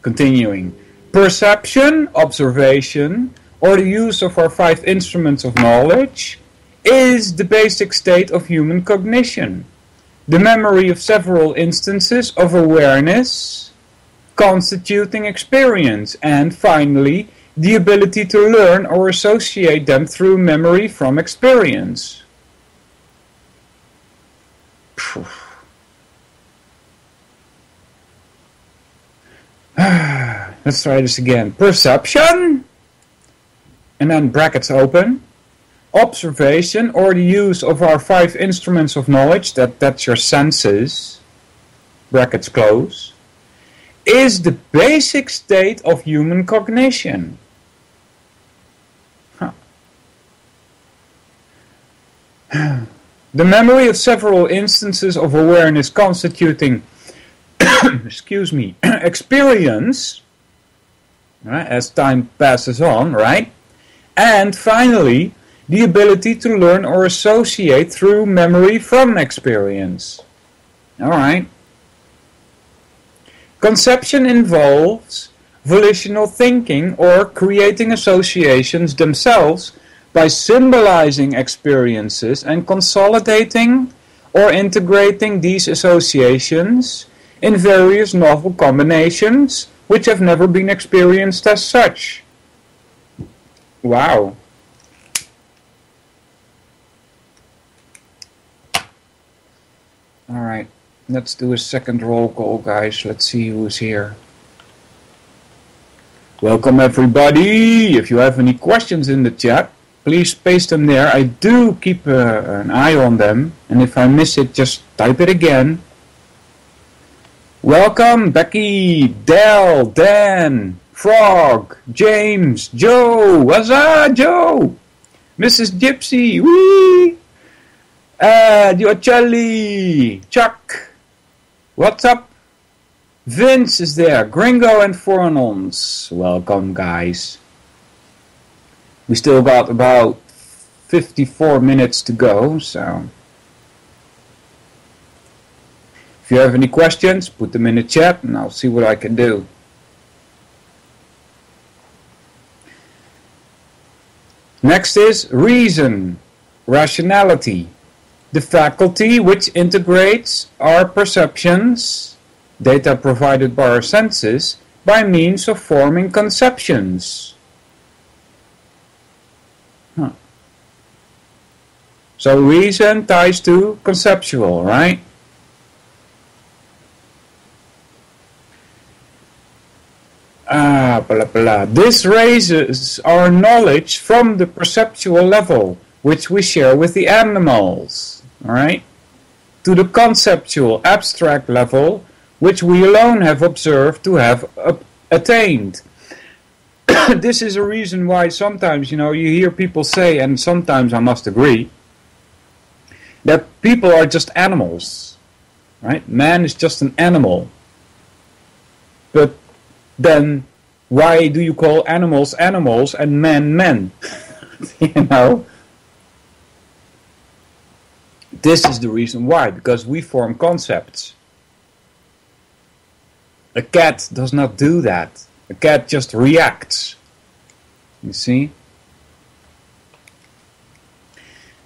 Continuing. Perception, observation, or the use of our 5 instruments of knowledge is the basic state of human cognition. The memory of several instances of awareness constituting experience, and finally the ability to learn or associate them through memory from experience. Let's try this again. Perception, and then brackets open. Observation, or the use of our 5 instruments of knowledge, that's your senses, brackets close, is the basic state of human cognition. The memory of several instances of awareness constituting excuse me, experience, right, as time passes on, right? And finally, the ability to learn or associate through memory from experience. Alright. Conception involves volitional thinking or creating associations themselves by symbolizing experiences and consolidating or integrating these associations in various novel combinations which have never been experienced as such. Wow. Alright, let's do a second roll call, guys. Let's see who's here. Welcome everybody. If you have any questions in the chat, please paste them there. I do keep an eye on them, and if I miss it, just type it again. Welcome Becky, Del, Dan, Frog, James, Joe, what's up Joe? Mrs. Gypsy, wee! Charlie, Chuck, what's up? Vince is there, Gringo and Fournons. Welcome guys. We still got about 54 minutes to go, so if you have any questions, put them in the chat and I'll see what I can do. Next is reason, rationality, the faculty which integrates our perceptions, data provided by our senses, by means of forming conceptions. So reason ties to conceptual, right? Blah, blah. This raises our knowledge from the perceptual level, which we share with the animals, alright, to the conceptual, abstract level, which we alone have observed to have attained. This is a reason why sometimes, you hear people say, and sometimes I must agree, that people are just animals, right? Man is just an animal. But then, why do you call animals animals and men men? This is the reason why, because we form concepts. A cat does not do that. A cat just reacts. You see?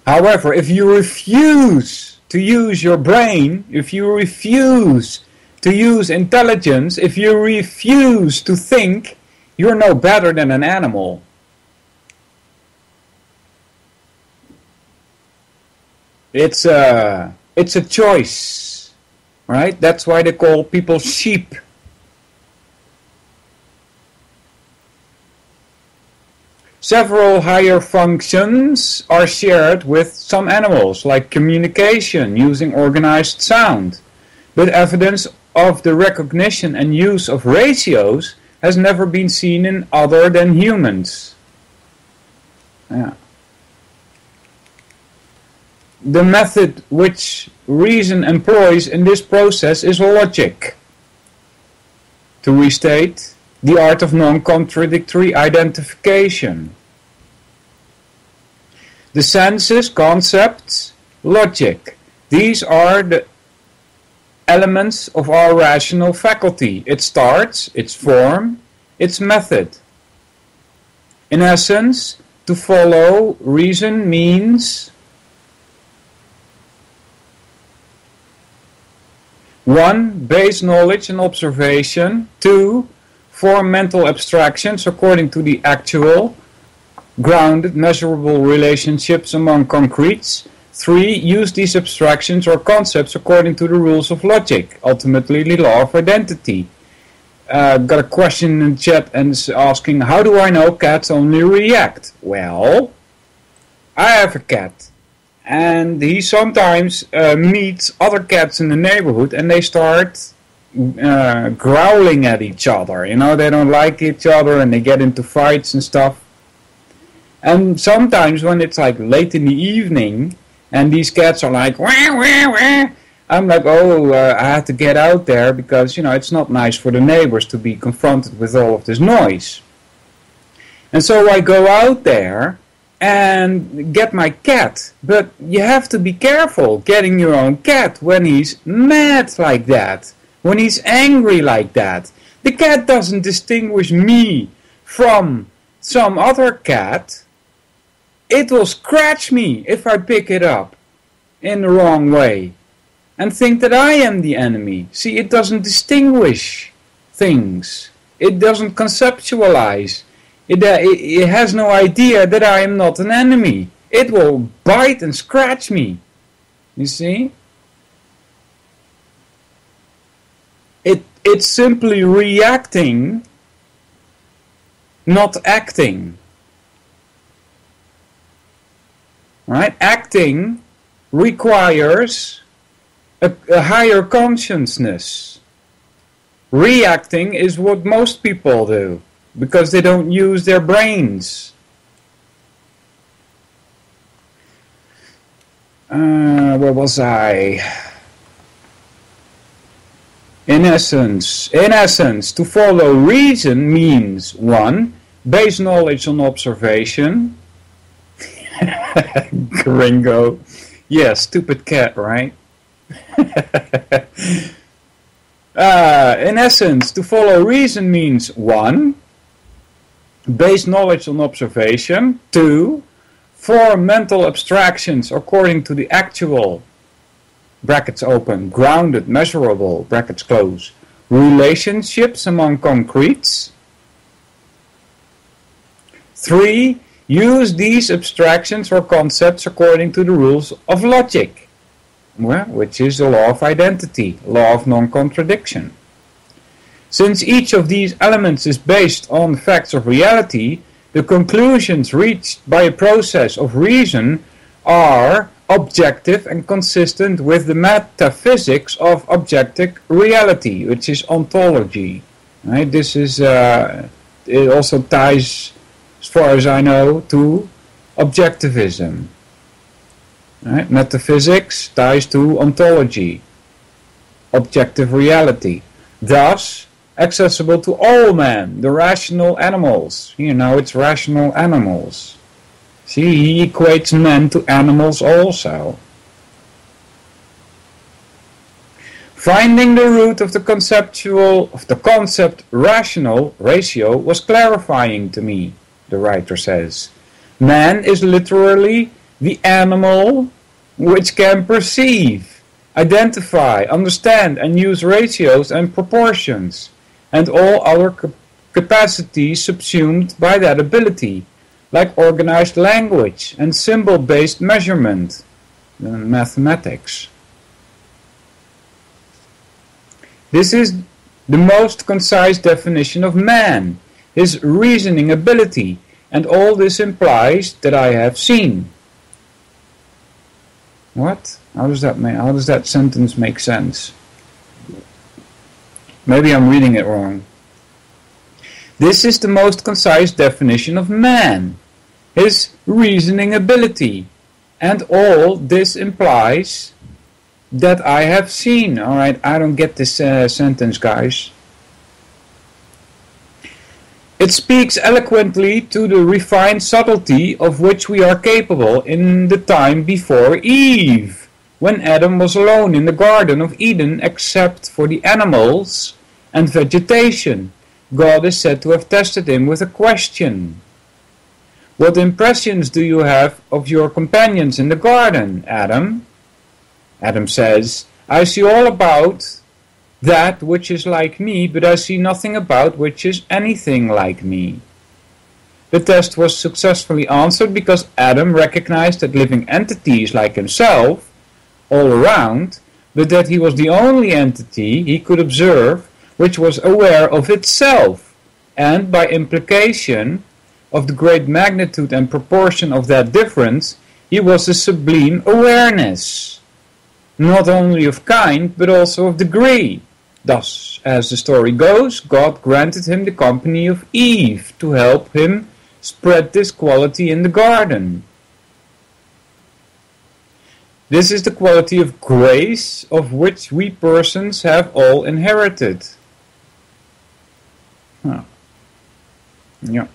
However, if you refuse to use your brain, if you refuse to use intelligence, if you refuse to think, you're no better than an animal. It's a choice, right? That's why they call people sheep. Several higher functions are shared with some animals, like communication using organized sound. But evidence of the recognition and use of ratios has never been seen in other than humans. Yeah. The method which reason employs in this process is logic. To restate, the art of non-contradictory identification. The senses, concepts, logic. These are the elements of our rational faculty. It starts, its form, its method. In essence, to follow reason means 1. Base knowledge and observation. 2. form mental abstractions according to the actual, grounded, measurable relationships among concretes. 3. Use these abstractions or concepts according to the rules of logic, ultimately the law of identity. Got a question in the chat and it's asking, how do I know cats only react? Well, I have a cat. And he sometimes meets other cats in the neighborhood and they start growling at each other. You know, they don't like each other and they get into fights and stuff. And sometimes when it's like late in the evening and these cats are like, wah, wah, wah, I'm like, I had to get out there because, you know, it's not nice for the neighbors to be confronted with all of this noise. And so I go out there and get my cat. But you have to be careful getting your own cat when he's mad like that, when he's angry like that. The cat doesn't distinguish me from some other cat. It will scratch me if I pick it up in the wrong way and think that I am the enemy. See, it doesn't distinguish things. It doesn't conceptualize. It has no idea that I am not an enemy. It will bite and scratch me. You see? It's simply reacting, not acting. Right? Acting requires a higher consciousness. Reacting is what most people do because they don't use their brains. Where was I? In essence, to follow reason means 1. Base knowledge on observation. Gringo. Yeah, stupid cat, right? In essence, to follow reason means 1. Base knowledge on observation. 2. Form mental abstractions according to the actual, brackets open, grounded, measurable, brackets close, relationships among concretes. 3. Use these abstractions or concepts according to the rules of logic, which is the law of identity, law of non-contradiction. Since each of these elements is based on facts of reality, the conclusions reached by a process of reason are objective and consistent with the metaphysics of objective reality, which is ontology. Right? This is it also ties, as far as I know, to objectivism. Right? Metaphysics ties to ontology, objective reality. Thus, accessible to all men, the rational animals. You know, it's rational animals. See, he equates men to animals also. Finding the root of the concept rational ratio was clarifying to me, the writer says. Man is literally the animal which can perceive, identify, understand and use ratios and proportions, and all other capacities subsumed by that ability, like organized language and symbol-based measurement, mathematics. This is the most concise definition of man, his reasoning ability, and all this implies that I have seen. What? How does that sentence make sense? Maybe I'm reading it wrong. This is the most concise definition of man, his reasoning ability, and all this implies that I have seen. Alright, I don't get this sentence, guys. It speaks eloquently to the refined subtlety of which we are capable in the time before Eve, when Adam was alone in the Garden of Eden except for the animals and vegetation. God is said to have tested him with a question. What impressions do you have of your companions in the garden, Adam? Adam says, I see all about that which is like me, but I see nothing about which is anything like me. The test was successfully answered because Adam recognized that living entities like himself all around, but that he was the only entity he could observe which was aware of itself, and by implication of the great magnitude and proportion of that difference, he was a sublime awareness, not only of kind, but also of degree. Thus, as the story goes, God granted him the company of Eve to help him spread this quality in the garden. This is the quality of grace of which we persons have all inherited. Huh. Yeah.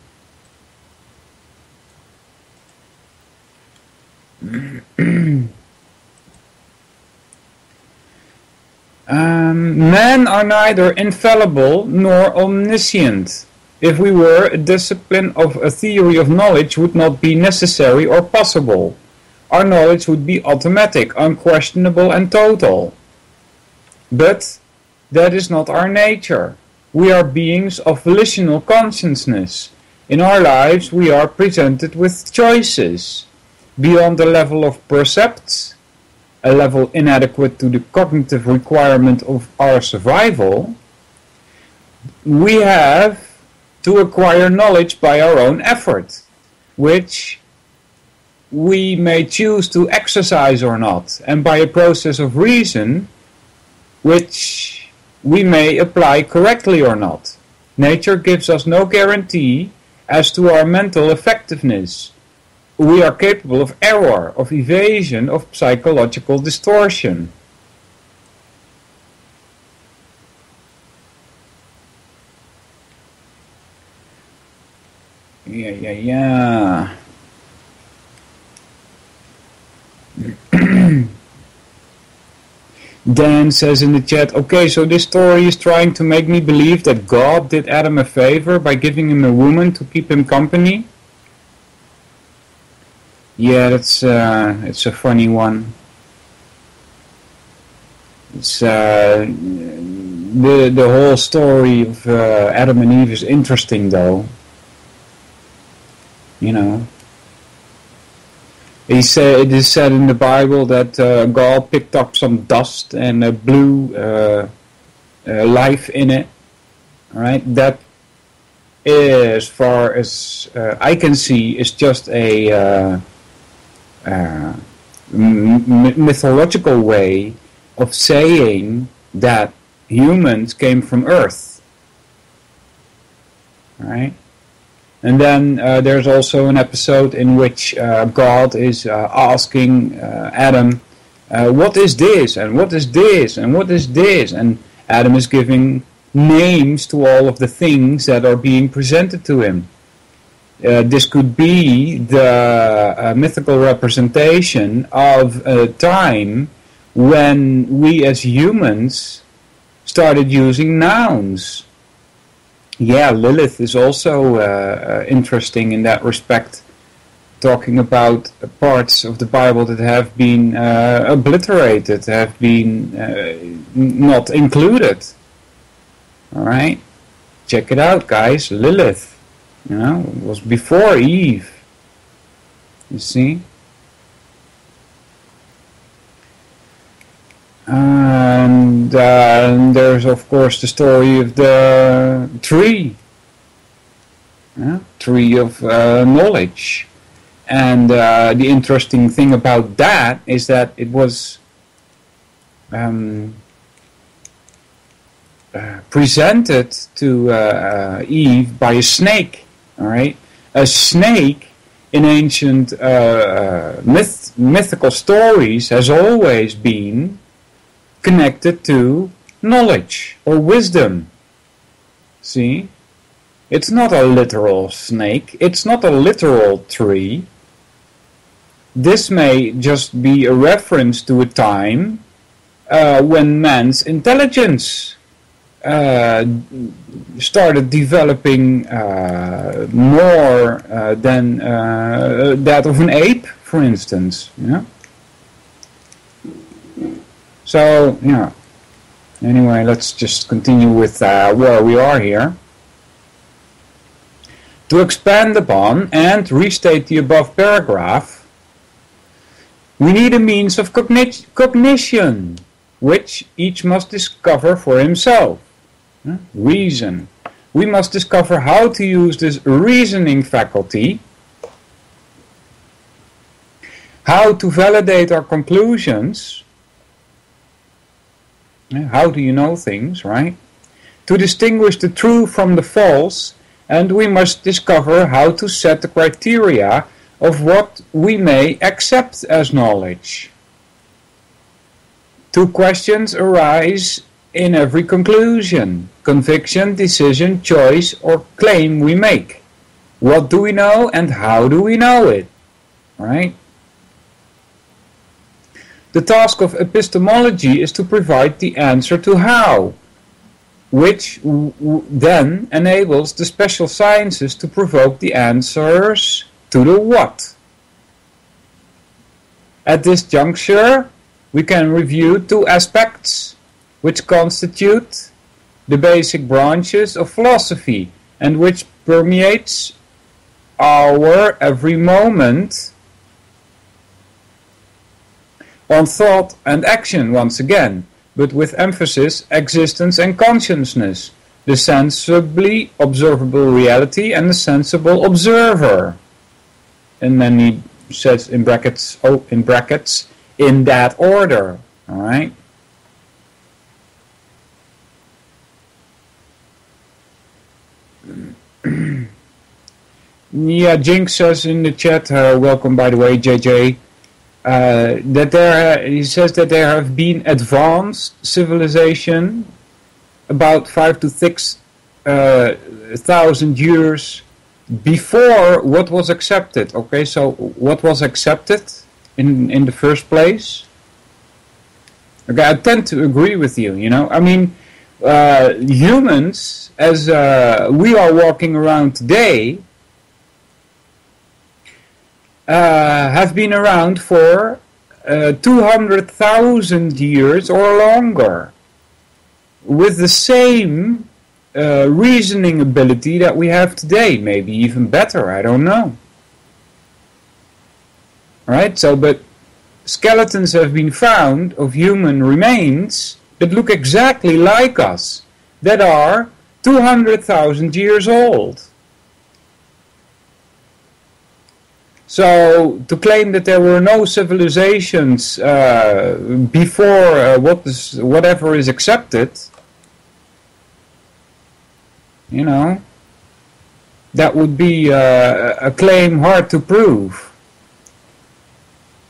Men are neither infallible nor omniscient. If we were, a discipline of a theory of knowledge would not be necessary or possible. Our knowledge would be automatic, unquestionable and total. But that is not our nature. We are beings of volitional consciousness. In our lives we are presented with choices. Beyond the level of percepts, a level inadequate to the cognitive requirement of our survival, we have to acquire knowledge by our own effort, which we may choose to exercise or not, and by a process of reason, which we may apply correctly or not. Nature gives us no guarantee as to our mental effectiveness. We are capable of error, of evasion, of psychological distortion. Yeah. Dan says in the chat, okay, so this story is trying to make me believe that God did Adam a favor by giving him a woman to keep him company. Yeah, it's a funny one. It's the whole story of Adam and Eve is interesting, though. You know, it is said in the Bible that God picked up some dust and blew life in it. All right, that, as far as I can see, is just a mythological way of saying that humans came from Earth. Right? And then there's also an episode in which God is asking Adam, what is this, and what is this, and what is this? And Adam is giving names to all of the things that are being presented to him. This could be the mythical representation of a time when we as humans started using nouns. Yeah, Lilith is also interesting in that respect, talking about parts of the Bible that have been obliterated, have been not included. Alright, check it out, guys. Lilith. You know, it was before Eve. You see? And there's of course the story of the tree. Tree of knowledge. And the interesting thing about that is that it was presented to Eve by a snake. All right, a snake in ancient mythical stories has always been connected to knowledge or wisdom. See, it's not a literal snake. It's not a literal tree. This may just be a reference to a time when man's intelligence started developing more than that of an ape, for instance. Yeah. So, yeah, Anyway, let's just continue with where we are here. To expand upon and restate the above paragraph, we need a means of cognition, which each must discover for himself. Reason. We must discover how to use this reasoning faculty, how to validate our conclusions. How do you know things, right? To distinguish the true from the false, and we must discover how to set the criteria of what we may accept as knowledge. Two questions arise in every conclusion, conviction, decision, choice, or claim we make. What do we know and how do we know it? Right? The task of epistemology is to provide the answer to how, which then enables the special sciences to provoke the answers to the what. At this juncture, we can review two aspects which constitute the basic branches of philosophy and which permeates our every moment on thought and action once again, but with emphasis, existence and consciousness, the sensibly observable reality and the sensible observer. And then he says in brackets, in that order, all right? Yeah, Jinx says in the chat, welcome by the way, JJ, that he says that there have been advanced civilization about 5 to 6 thousand years before what was accepted. Okay, so what was accepted in the first place? Okay, I tend to agree with you, you know. I mean, humans, as we are walking around today, have been around for 200,000 years or longer, with the same reasoning ability that we have today, maybe even better, I don't know. Alright, so but skeletons have been found of human remains that look exactly like us, that are 200,000 years old. So, to claim that there were no civilizations before whatever is accepted, you know, that would be a claim hard to prove.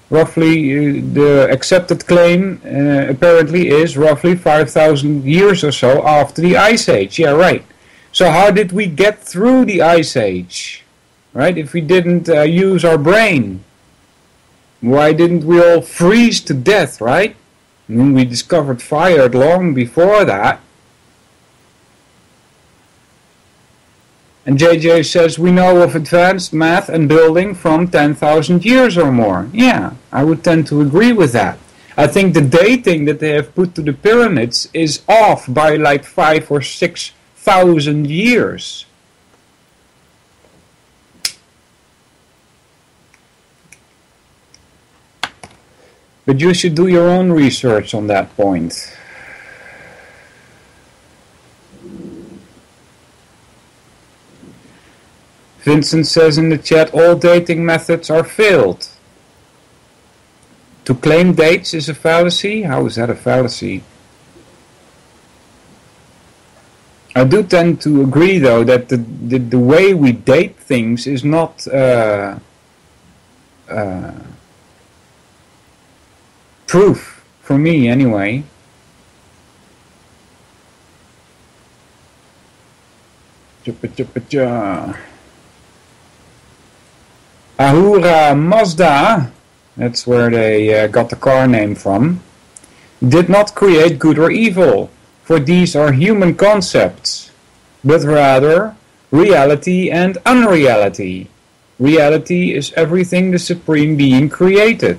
Roughly, the accepted claim apparently is roughly 5,000 years or so after the Ice Age. Yeah, right. So how did we get through the Ice Age? Right, if we didn't use our brain, why didn't we all freeze to death, right? I mean, we discovered fire long before that. And JJ says, we know of advanced math and building from 10,000 years or more. Yeah, I would tend to agree with that. I think the dating that they have put to the pyramids is off by like 5,000 or 6,000 years. But you should do your own research on that point. Vincent says in the chat, all dating methods are failed. To claim dates is a fallacy? How is that a fallacy? I do tend to agree, though, that the way we date things is not proof, for me anyway. Ahura Mazda, that's where they got the car name from, did not create good or evil, for these are human concepts, but rather reality and unreality. Reality is everything the Supreme Being created.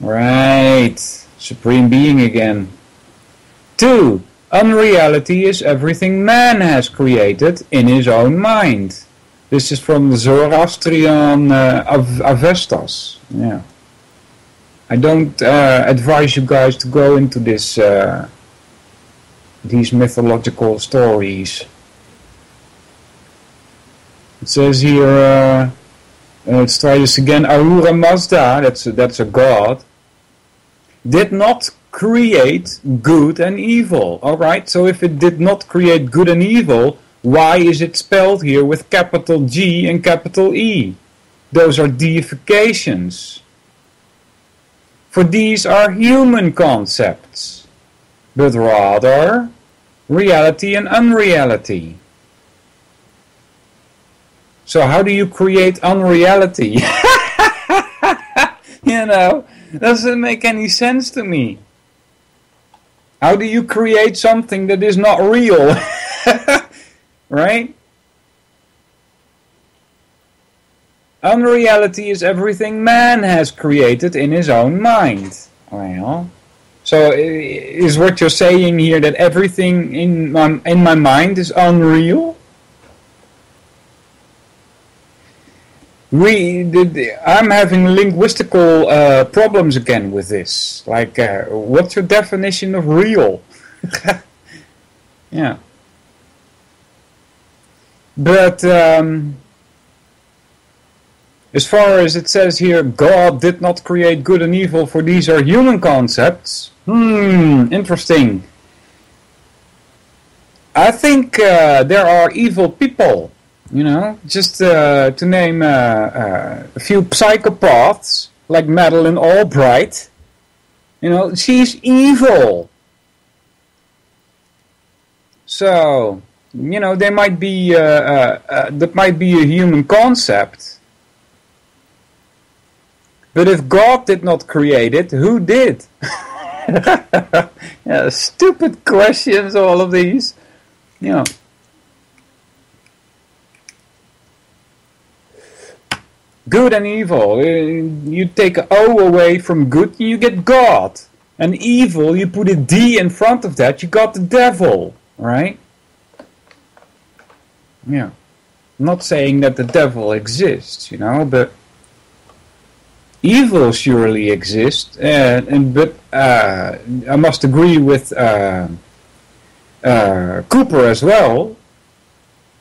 Right, Supreme Being again. 2. Unreality is everything man has created in his own mind. This is from the Zoroastrian Avestas. Yeah. I don't advise you guys to go into this these mythological stories. It says here, let's try this again. Ahura Mazda, that's a god, did not create good and evil. Alright, so if it did not create good and evil, why is it spelled here with capital G and capital E? Those are deifications. For these are human concepts, but rather reality and unreality. So how do you create unreality? You know, doesn't make any sense to me. How do you create something that is not real? Right? Unreality is everything man has created in his own mind. Well, so is what you're saying here that everything in my mind is unreal? I'm having linguistical problems again with this. Like, what's your definition of real? Yeah. But as far as it says here, God did not create good and evil, for these are human concepts. Interesting. I think there are evil people. You know, just to name a few psychopaths, like Madeleine Albright. You know, she's evil. So, you know, they might be, that might be a human concept. But if God did not create it, who did? Yeah, stupid questions, all of these. You know. Good and evil. You take O away from good, you get God. And evil, you put a D in front of that, you got the devil. Right? Yeah. I'm not saying that the devil exists, you know, but evil surely exists. But I must agree with Cooper as well,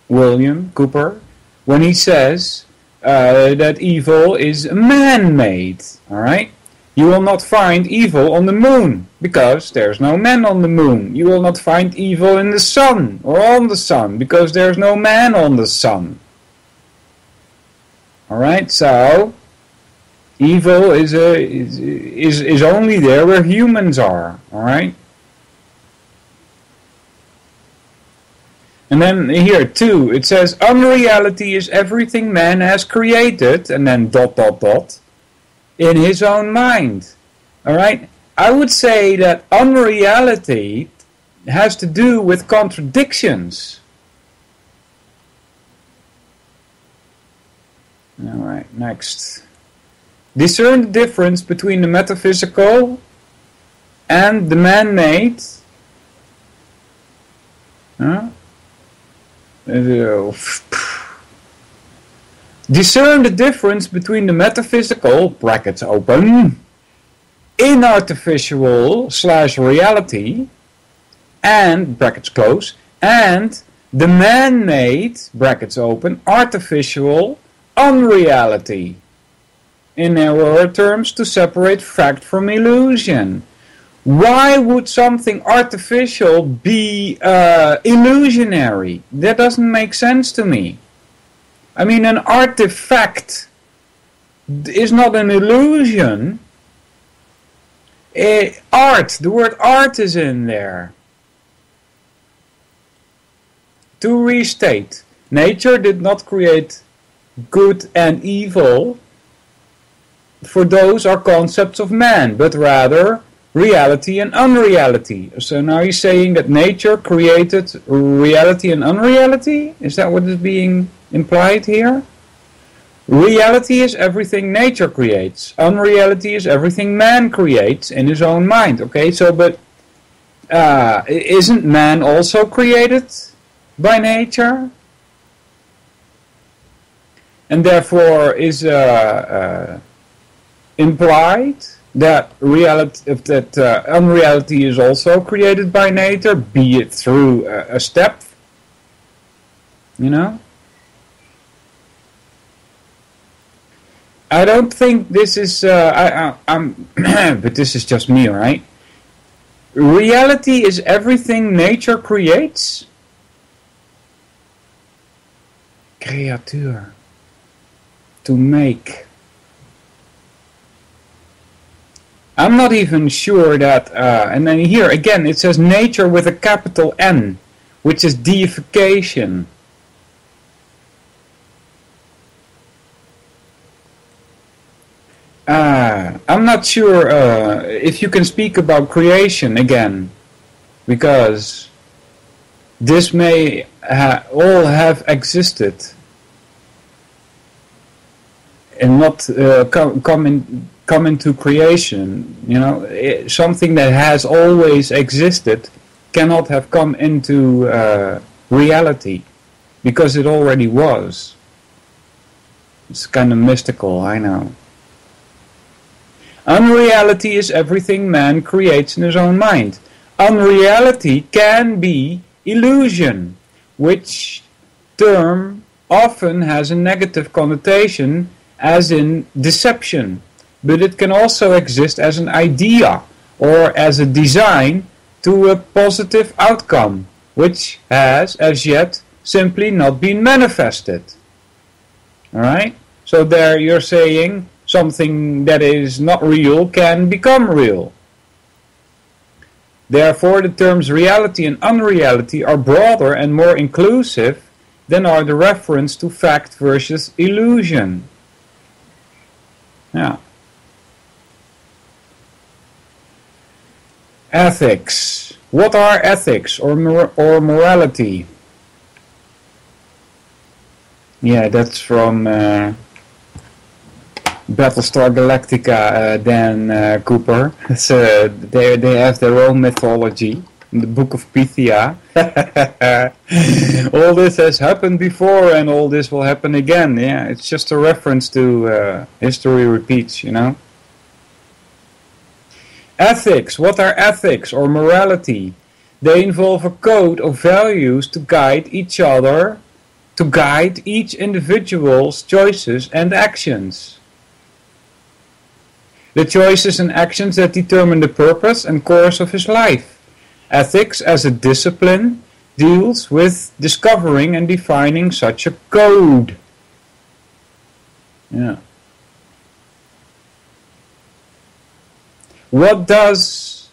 William Cooper, when he says that evil is man-made, alright? You will not find evil on the moon, because there's no man on the moon. You will not find evil in the sun, or on the sun, because there's no man on the sun. Alright, so evil is only there where humans are, alright? And then here too, it says, unreality is everything man has created, and then ... in his own mind. Alright? I would say that unreality has to do with contradictions. Alright, next. Discern the difference between the metaphysical and the man-made. Discern the difference between the metaphysical, brackets open, inartificial / reality, and, brackets close, and the man-made, brackets open, artificial, unreality. In narrower terms, to separate fact from illusion. Why would something artificial be illusionary? That doesn't make sense to me. I mean, an artifact is not an illusion. Art, the word art is in there. To restate, nature did not create good and evil, for those are concepts of man, but rather reality and unreality. So now you're saying that nature created reality and unreality? Is that what is being implied here? Reality is everything nature creates. Unreality is everything man creates in his own mind. Okay, so but Isn't man also created by nature? And therefore is implied that unreality is also created by nature, be it through a step, you know? I don't think this is, but this is just me, right? Reality is everything nature creates. Creatuur. To make. I'm not even sure that, and then here again it says nature with a capital N, which is deification. I'm not sure if you can speak about creation again, because this may all have existed and not come into creation. You know, something that has always existed cannot have come into reality, because it already was. It's kind of mystical, I know. Unreality is everything man creates in his own mind. Unreality can be illusion, which term often has a negative connotation, as in deception, but it can also exist as an idea or as a design to a positive outcome, which has as yet simply not been manifested. Alright? So there you're saying something that is not real can become real. Therefore, the terms reality and unreality are broader and more inclusive than are the reference to fact versus illusion. Yeah. Ethics. What are ethics or morality? Yeah, that's from Battlestar Galactica, Dan Cooper. They have their own mythology in the Book of Pythia. All this has happened before and all this will happen again. Yeah, it's just a reference to history repeats, you know. Ethics. What are ethics or morality? They involve a code of values to guide each other, to guide each individual's choices and actions. The choices and actions that determine the purpose and course of his life. Ethics as a discipline deals with discovering and defining such a code. Yeah. What does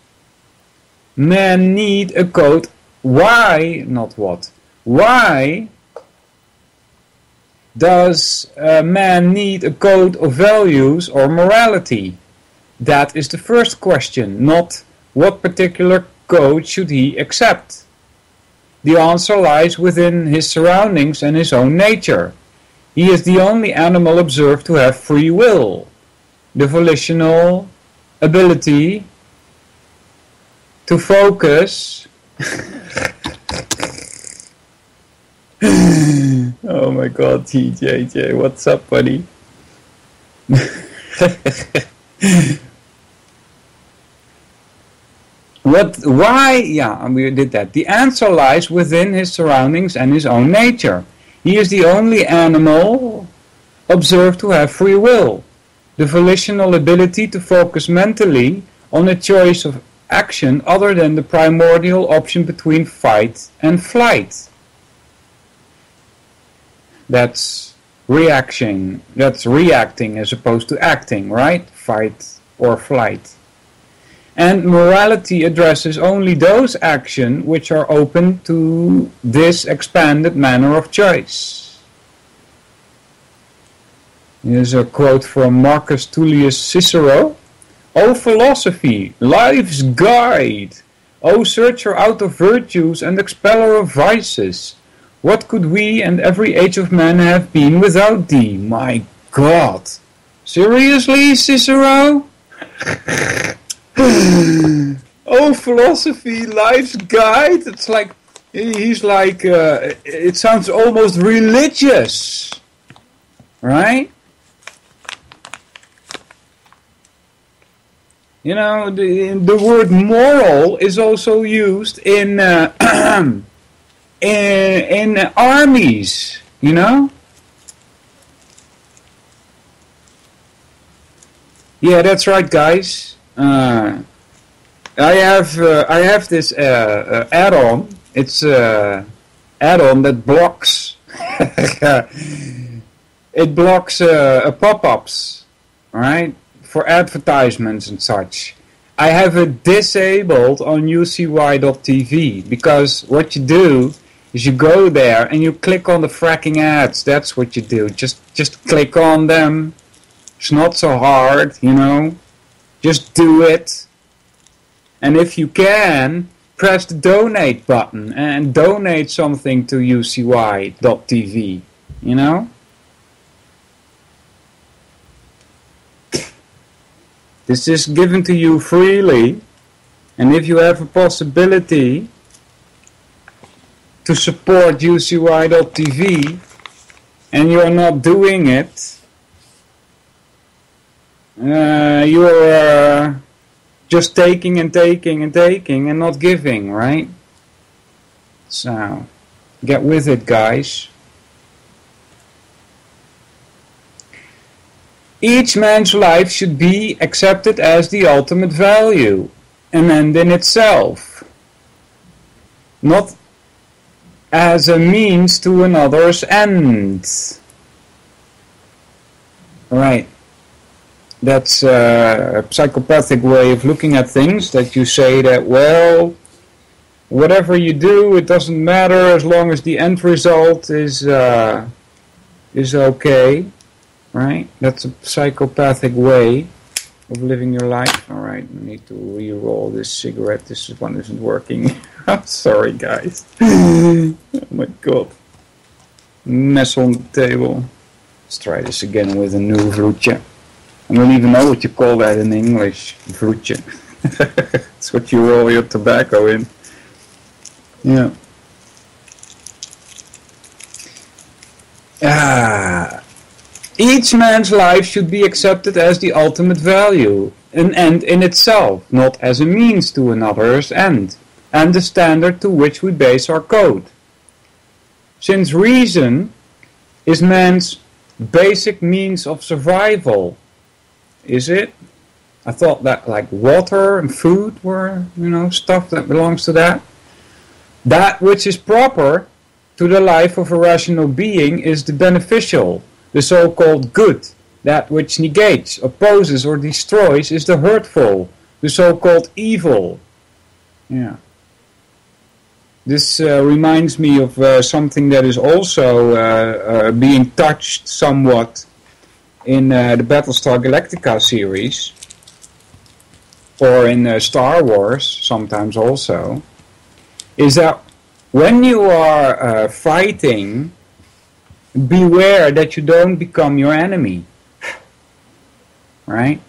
man need a code? Why, not what, why does man need a code of values or morality? That is the first question, not what particular code should he accept. The answer lies within his surroundings and his own nature. He is the only animal observed to have free will, the volitional ability to focus. Oh my god, TJJ, what's up, buddy? Why? Yeah, we did that. The answer lies within his surroundings and his own nature. He is the only animal observed to have free will, the volitional ability to focus mentally on a choice of action other than the primordial option between fight and flight. That's reaction. That's reacting as opposed to acting, right? Fight or flight. And morality addresses only those actions which are open to this expanded manner of choice. Here's a quote from Marcus Tullius Cicero. O philosophy, life's guide! O searcher out of virtues and expeller of vices! What could we and every age of man have been without thee? My God! Seriously, Cicero? Oh philosophy, life's guide. It's like, he's like, it sounds almost religious, right? You know, the word moral is also used in armies, you know? Yeah, that's right, guys. I have this add-on. It's add-on that blocks. It blocks pop-ups, right? For advertisements and such. I have it disabled on ucy.tv because what you do is you go there and you click on the fracking ads. That's what you do. Just click on them. It's not so hard, you know. Just do it. And if you can, press the donate button and donate something to ucy.tv, you know. This is given to you freely, and if you have a possibility to support ucy.tv and you're not doing it, you're just taking and taking and taking and not giving, right? So, get with it, guys. Each man's life should be accepted as the ultimate value, an end in itself, not as a means to another's end. Right. That's a psychopathic way of looking at things, that you say that, well, whatever you do, it doesn't matter as long as the end result is okay. Right? That's a psychopathic way of living your life. Alright, I need to re-roll this cigarette. This one isn't working. I'm sorry, guys. Oh my god. Mess on the table. Let's try this again with a new vroetje. I don't even know what you call that in English. Vroetje. It's what you roll your tobacco in. Yeah. Each man's life should be accepted as the ultimate value, an end in itself, not as a means to another's end, and the standard to which we base our code. Since reason is man's basic means of survival, is it? I thought that like water and food were, you know, stuff that belongs to that. That which is proper to the life of a rational being is the beneficial, the so-called good. That which negates, opposes, or destroys is the hurtful, the so-called evil. Yeah. This reminds me of something that is also being touched somewhat in the Battlestar Galactica series, or in Star Wars sometimes also, is that when you are fighting, beware that you don't become your enemy, right?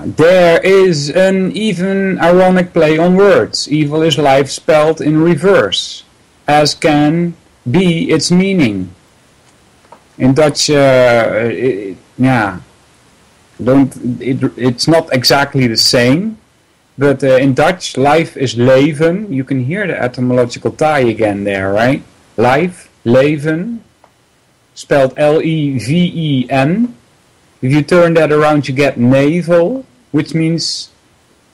There is an even ironic play on words. Evil is life spelled in reverse, as can be its meaning. In Dutch, it's not exactly the same. But in Dutch, life is leven. You can hear the etymological tie again there, right? Life, leven, spelled L-E-V-E-N. If you turn that around, you get navel, which means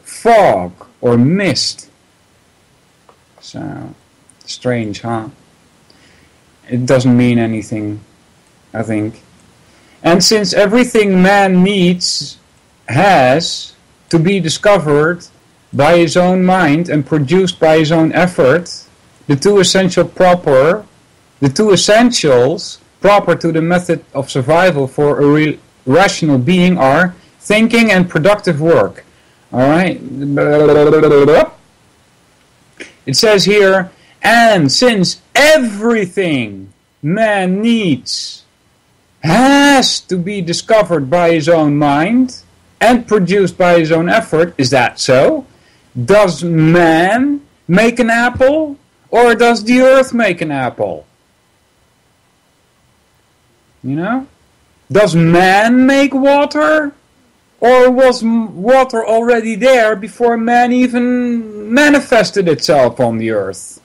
fog or mist. So, strange, huh? It doesn't mean anything, I think. And since everything man needs has to be discovered by his own mind and produced by his own effort, the two essentials proper to the method of survival for a rational being are thinking and productive work. Alright? It says here, and since everything man needs has has to be discovered by his own mind and produced by his own effort. Is that so? Does man make an apple, or does the earth make an apple? You know? Does man make water, or was water already there before man even manifested itself on the earth?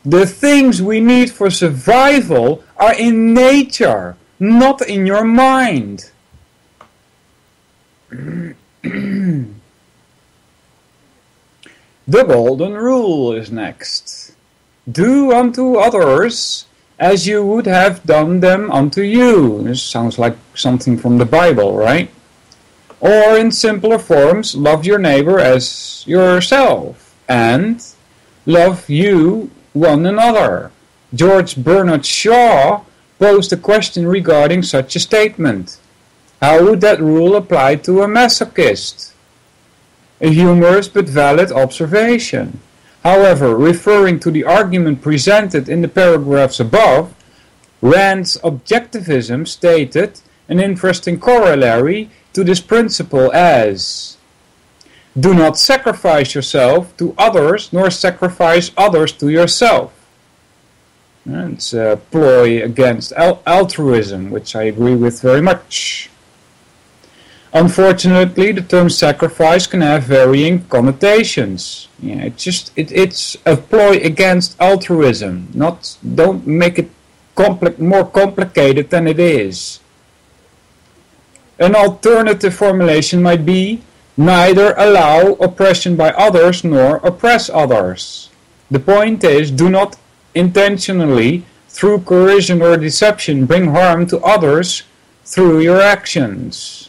The things we need for survival are in nature, not in your mind. The golden rule is next. Do unto others as you would have done them unto you. This sounds like something from the Bible, right? Or in simpler forms, love your neighbor as yourself, and love you one another. George Bernard Shaw posed a question regarding such a statement. How would that rule apply to a masochist? A humorous but valid observation. However, referring to the argument presented in the paragraphs above, Rand's objectivism stated an interesting corollary to this principle as: do not sacrifice yourself to others, nor sacrifice others to yourself. It's a ploy against altruism, which I agree with very much. Unfortunately, the term sacrifice can have varying connotations. Yeah, it's a ploy against altruism. Don't make it more complicated than it is. An alternative formulation might be: neither allow oppression by others nor oppress others. The point is, do not intentionally, through coercion or deception, bring harm to others through your actions.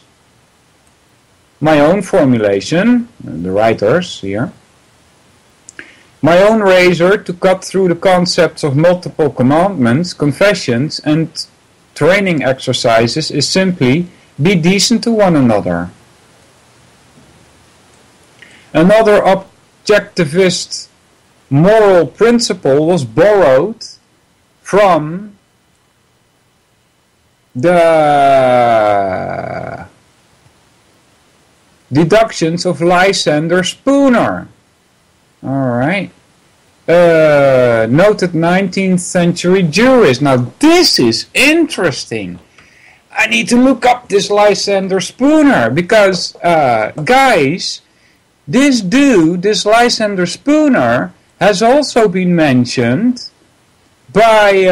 My own formulation, the writers here, my own razor to cut through the concepts of multiple commandments, confessions, and training exercises is simply: be decent to one another. Another objectivist moral principle was borrowed from the deductions of Lysander Spooner. Alright. Noted 19th century jurist. Now this is interesting. I need to look up this Lysander Spooner because, guys, this dude, this Lysander Spooner, has also been mentioned by,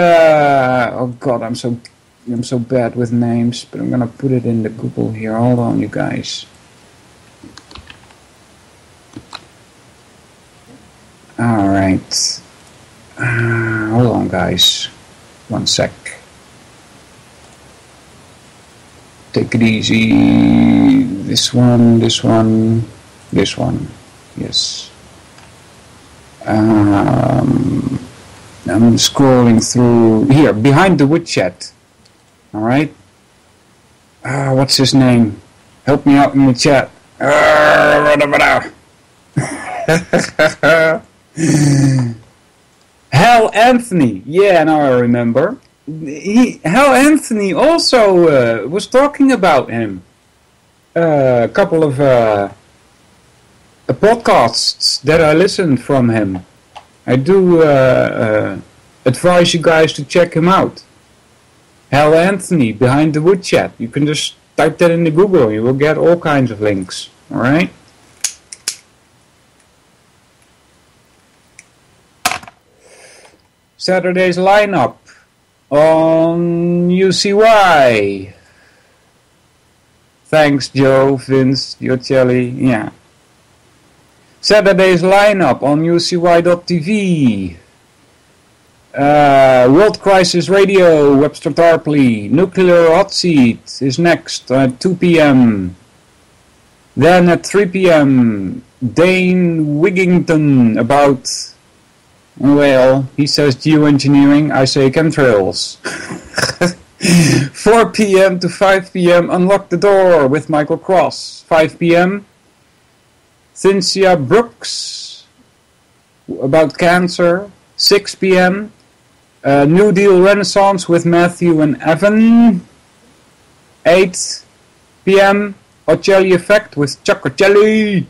oh god, I'm so bad with names, but I'm gonna put it in the Google here. Hold on, you guys. Alright. Hold on, guys. 1 sec. Take it easy. This one. Yes. I'm scrolling through here, behind the woodshed. Alright. What's his name? Help me out in the chat. Hal Anthony. Yeah, now I remember. Hal Anthony also was talking about him. A couple of podcasts that I listened from him. I do advise you guys to check him out. Hal Anthony, Behind the Woodshed. You can just type that into Google. You will get all kinds of links. Alright? Saturday's lineup on UCY. Thanks, Joe, Vince, Giocelli. Yeah. Saturday's lineup on UCY.tv. World Crisis Radio, Webster Tarpley. Nuclear Hot Seat is next at 2 p.m. Then at 3 p.m. Dane Wigington about, well, he says geoengineering, I say chemtrails. 4 p.m. to 5 p.m. Unlock the Door with Michael Cross. 5 p.m. Cynthia Brooks about cancer. 6 p.m. New Deal Renaissance with Matthew and Evan. 8 p.m. Ocelli Effect with Chuck Ocelli.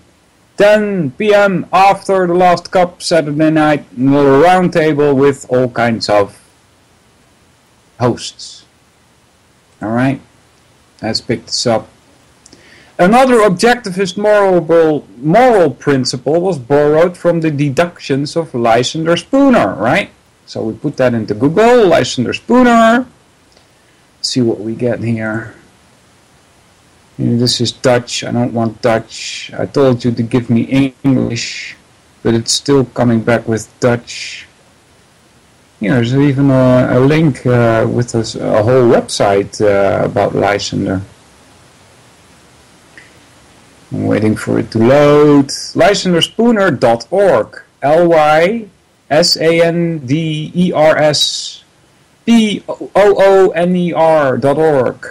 10 p.m. After the Last Cup Saturday night round table with all kinds of hosts. Alright, let's pick this up. Another objectivist moral principle was borrowed from the deductions of Lysander Spooner, right? So we put that into Google, Lysander Spooner. Let's see what we get here. This is Dutch. I don't want Dutch. I told you to give me English, but it's still coming back with Dutch. There's even a link with a whole website about Lysander. I'm waiting for it to load. LysanderSpooner.org. LysanderSpooner.org.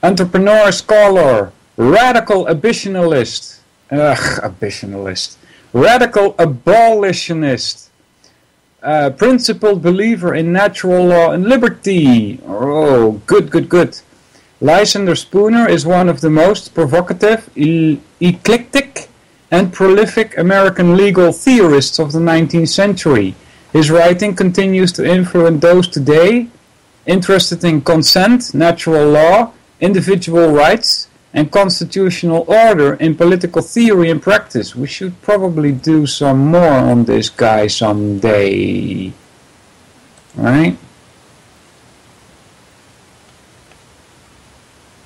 Entrepreneur, scholar, radical abolitionist, radical abolitionist, principled believer in natural law and liberty. Oh, good. Lysander Spooner is one of the most provocative, eclectic, and prolific American legal theorists of the 19th century. His writing continues to influence those today interested in consent, natural law, individual rights, and constitutional order in political theory and practice. We should probably do some more on this guy someday. Right?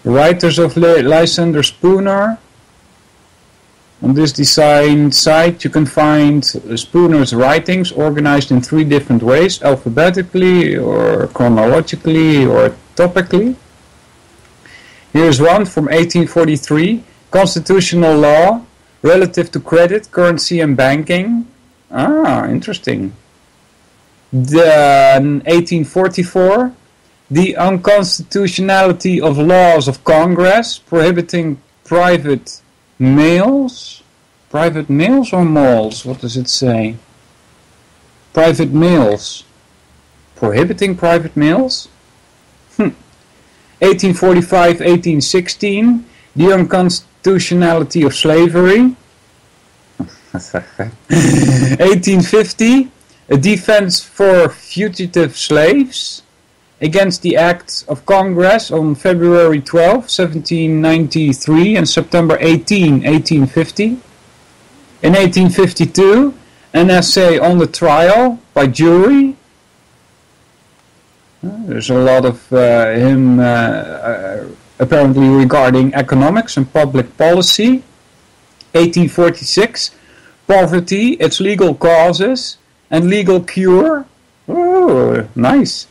The writers of Lysander Spooner. On this design site you can find Spooner's writings organized in 3 different ways, alphabetically or chronologically or topically. Here's one from 1843, Constitutional Law, Relative to Credit, Currency and Banking. Interesting. Then 1844, The Unconstitutionality of Laws of Congress, Prohibiting Private Mails. Private mails or malls? What does it say? Private mails. Prohibiting private mails? 1845-1816, The Unconstitutionality of Slavery. 1850, A Defense for Fugitive Slaves, against the Acts of Congress on February 12, 1793 and September 18, 1850. In 1852, an essay on the trial by jury. There's a lot of him apparently regarding economics and public policy. 1846, Poverty, Its Legal Causes and Legal Cure. Oh, nice.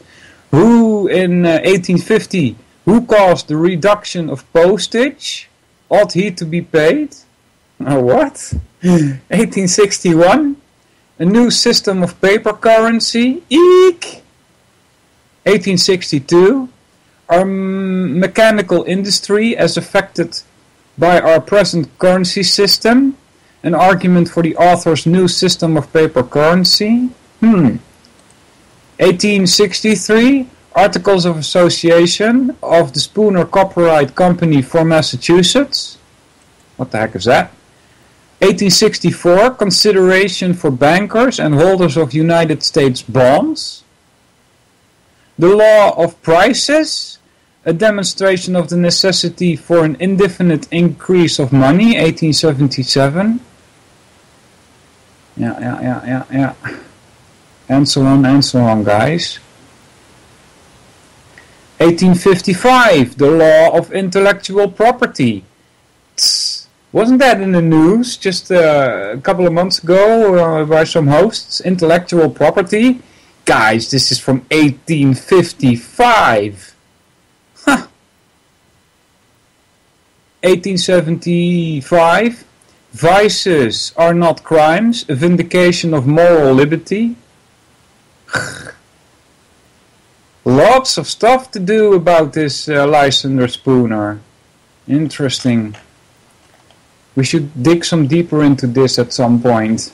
Who in 1850, who caused the reduction of postage? Ought he to be paid? What? 1861, a new system of paper currency. Eek! 1862, our mechanical industry as affected by our present currency system, an argument for the author's new system of paper currency. 1863, Articles of Association of the Spooner Copyright Company for Massachusetts. What the heck is that? 1864, Consideration for Bankers and Holders of United States Bonds. The Law of Prices, a demonstration of the necessity for an indefinite increase of money, 1877. Yeah. And so on, guys. 1855, the Law of Intellectual Property. Wasn't that in the news just a couple of months ago by some hosts? Intellectual property. Guys, this is from 1855. 1875. Vices are not crimes. A vindication of moral liberty. Lots of stuff to do about this Lysander Spooner. Interesting. We should dig some deeper into this at some point.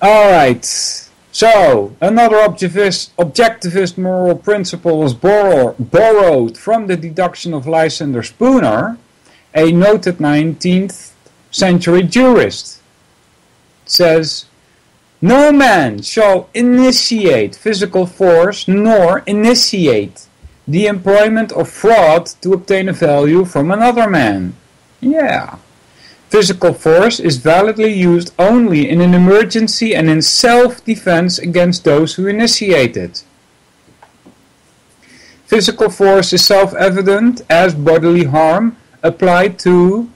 Alright, so another objectivist moral principle was borrowed from the deduction of Lysander Spooner, a noted 19th century jurist. It says, no man shall initiate physical force nor initiate the employment of fraud to obtain a value from another man. Yeah. Physical force is validly used only in an emergency and in self-defense against those who initiate it. Physical force is self-evident as bodily harm applied to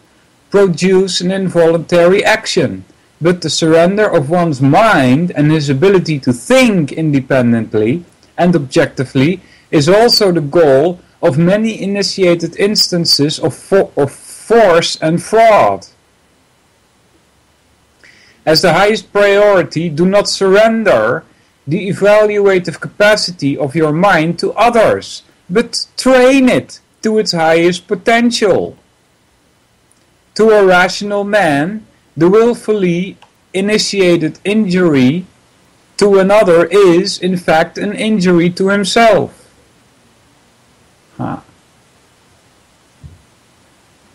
produce an involuntary action, but the surrender of one's mind and his ability to think independently and objectively is also the goal of many initiated instances of force and fraud. As the highest priority, do not surrender the evaluative capacity of your mind to others, but train it to its highest potential. To a rational man, the willfully initiated injury to another is, in fact, an injury to himself.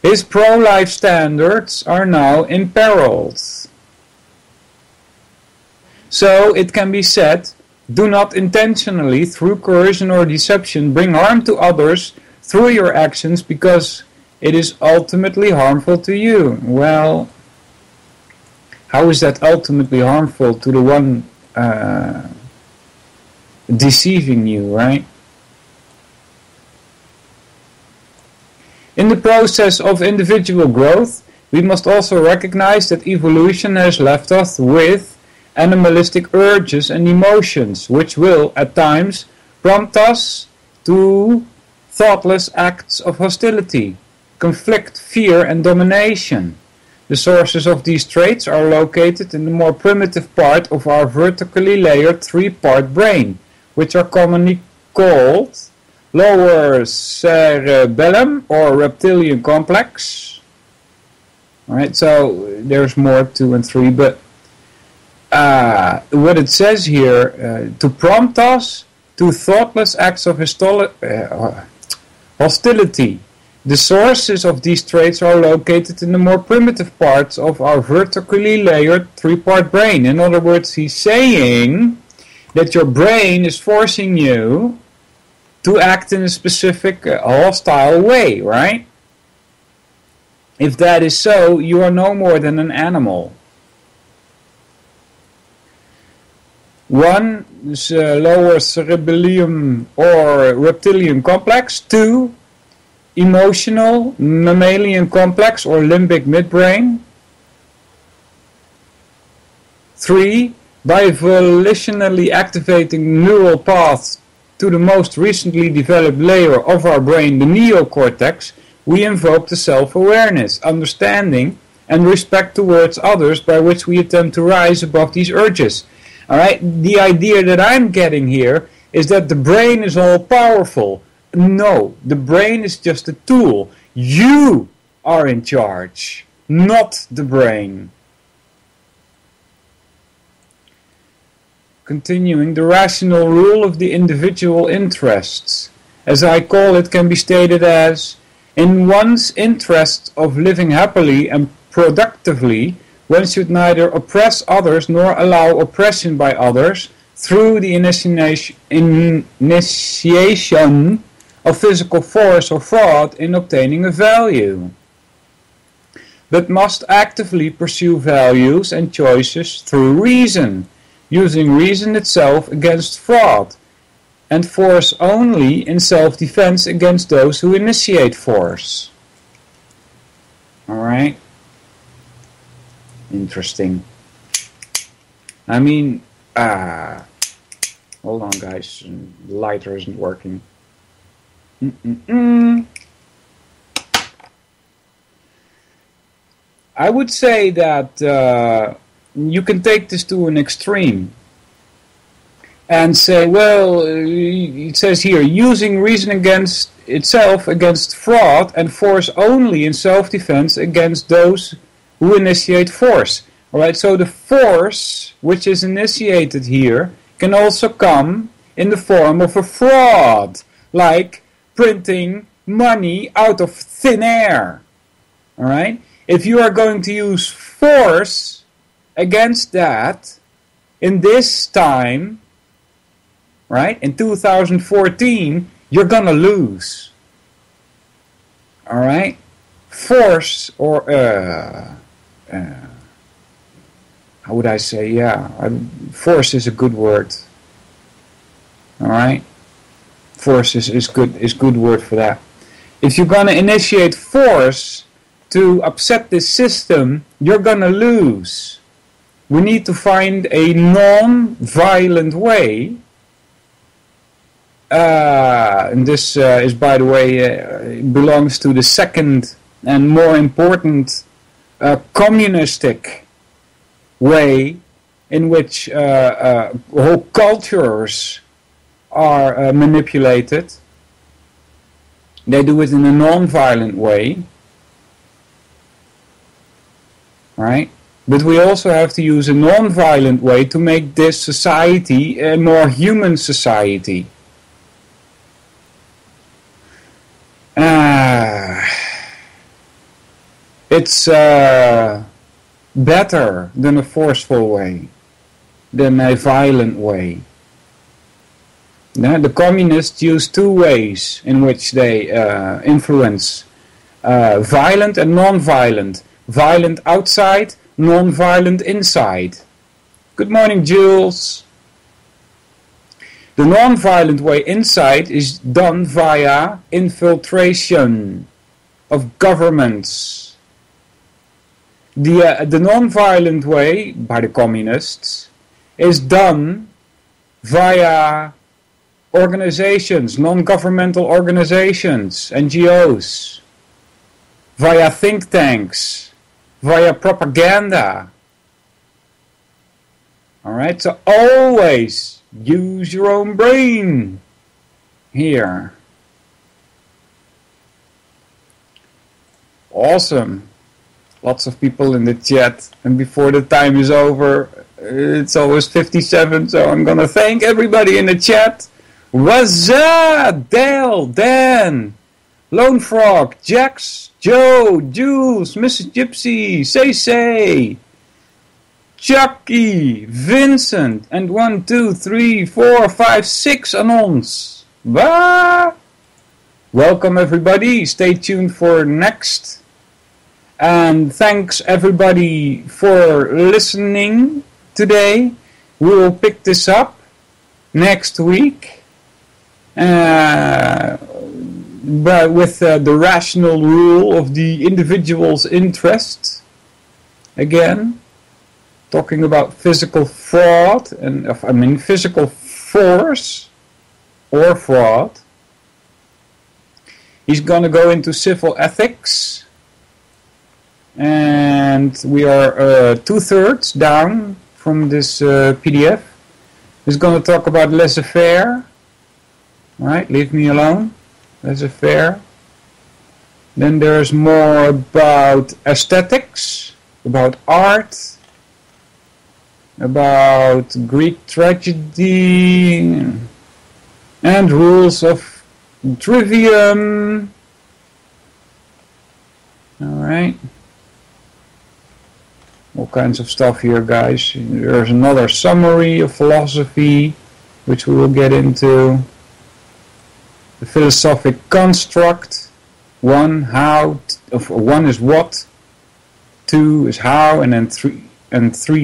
His pro-life standards are now imperiled. So it can be said, do not intentionally, through coercion or deception, bring harm to others through your actions because it is ultimately harmful to you. Well, how is that ultimately harmful to the one deceiving you, right? In the process of individual growth, we must also recognize that evolution has left us with animalistic urges and emotions, which will, at times, prompt us to thoughtless acts of hostility, conflict, fear, and domination. The sources of these traits are located in the more primitive part of our vertically layered three-part brain, which are commonly called lower cerebellum or reptilian complex. Alright, so there's more 2 and 3, but what it says here, to prompt us to thoughtless acts of hostility. The sources of these traits are located in the more primitive parts of our vertically layered three-part brain. In other words, he's saying that your brain is forcing you to act in a specific hostile way, right? If that is so, you are no more than an animal. 1 is lower cerebellum or reptilian complex. 2, emotional mammalian complex or limbic midbrain. 3, by volitionally activating neural paths to the most recently developed layer of our brain, the neocortex, we invoke the self-awareness, understanding, and respect towards others by which we attempt to rise above these urges. Alright, the idea that I'm getting here is that the brain is all powerful. No, the brain is just a tool. You are in charge, not the brain. Continuing, the rational rule of the individual interests, as I call it, can be stated as, in one's interest of living happily and productively, one should neither oppress others nor allow oppression by others through the initiation of physical force or fraud in obtaining a value, but must actively pursue values and choices through reason, using reason itself against fraud, and force only in self-defense against those who initiate force. Alright? Interesting. I mean, hold on guys, the lighter isn't working. I would say that you can take this to an extreme and say, well, it says here, using reason against itself against fraud and force only in self-defense against those who initiate force. Alright, so the force which is initiated here can also come in the form of a fraud, like printing money out of thin air. Alright? If you are going to use force against that in this time, right, in 2014, you're gonna lose. Alright? Force, or how would I say, force is a good word. Alright? Force is good word for that. If you're gonna initiate force to upset this system, you're gonna lose. We need to find a non-violent way. And this is, by the way, belongs to the second and more important communistic way in which whole cultures are manipulated. They do it in a non-violent way. Right? But we also have to use a non-violent way to make this society a more human society. It's better than a forceful way, than a violent way. The communists use two ways in which they influence, violent and non-violent. Violent outside, non-violent inside. Good morning, Jules. The non-violent way inside is done via infiltration of governments. The non-violent way, by the communists, is done via organizations, non-governmental organizations, NGOs, via think tanks, via propaganda. Alright, so always use your own brain here. Awesome. Lots of people in the chat, and before the time is over, it's always 57, so I'm gonna thank everybody in the chat. Wazza, Dale, Dan, Lone Frog, Jax, Joe, Jules, Mrs. Gypsy, Say, Chucky, Vincent, and 1, 2, 3, 4, 5, 6 Anons. Bah! Welcome everybody, stay tuned for next. And thanks everybody for listening today. We will pick this up next week. But with the rational rule of the individual's interest, again, talking about physical fraud, and physical force or fraud. He's going to go into civil ethics, and we are 2/3 down from this PDF. He's going to talk about laissez-faire. Right, leave me alone. Laissez-faire. Then there's more about aesthetics, about art, about Greek tragedy, and rules of trivium. Alright. All kinds of stuff here, guys. There's another summary of philosophy, which we will get into. The philosophic construct. 1, how, one is what, 2 is how, and then 3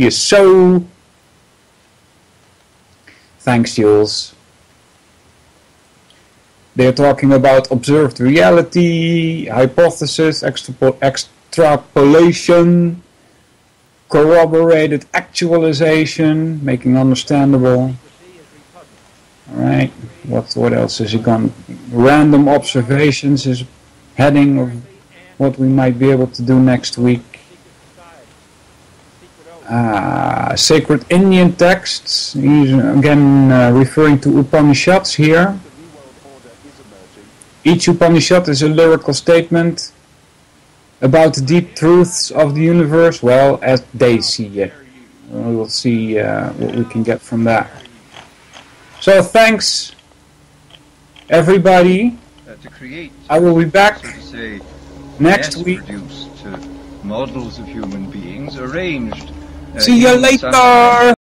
is so. Thanks, Jules. They're talking about observed reality, hypothesis, extrapolation, corroborated actualization, making understandable. Alright, what else is it gone? Random observations is heading of what we might be able to do next week. Sacred Indian texts. He's again referring to Upanishads here. Each Upanishad is a lyrical statement about the deep truths of the universe, well, as they see it. We will see what we can get from that. So thanks, everybody. To create, I will be back so to say, next week. mass-produced models of human beings arranged. See you later!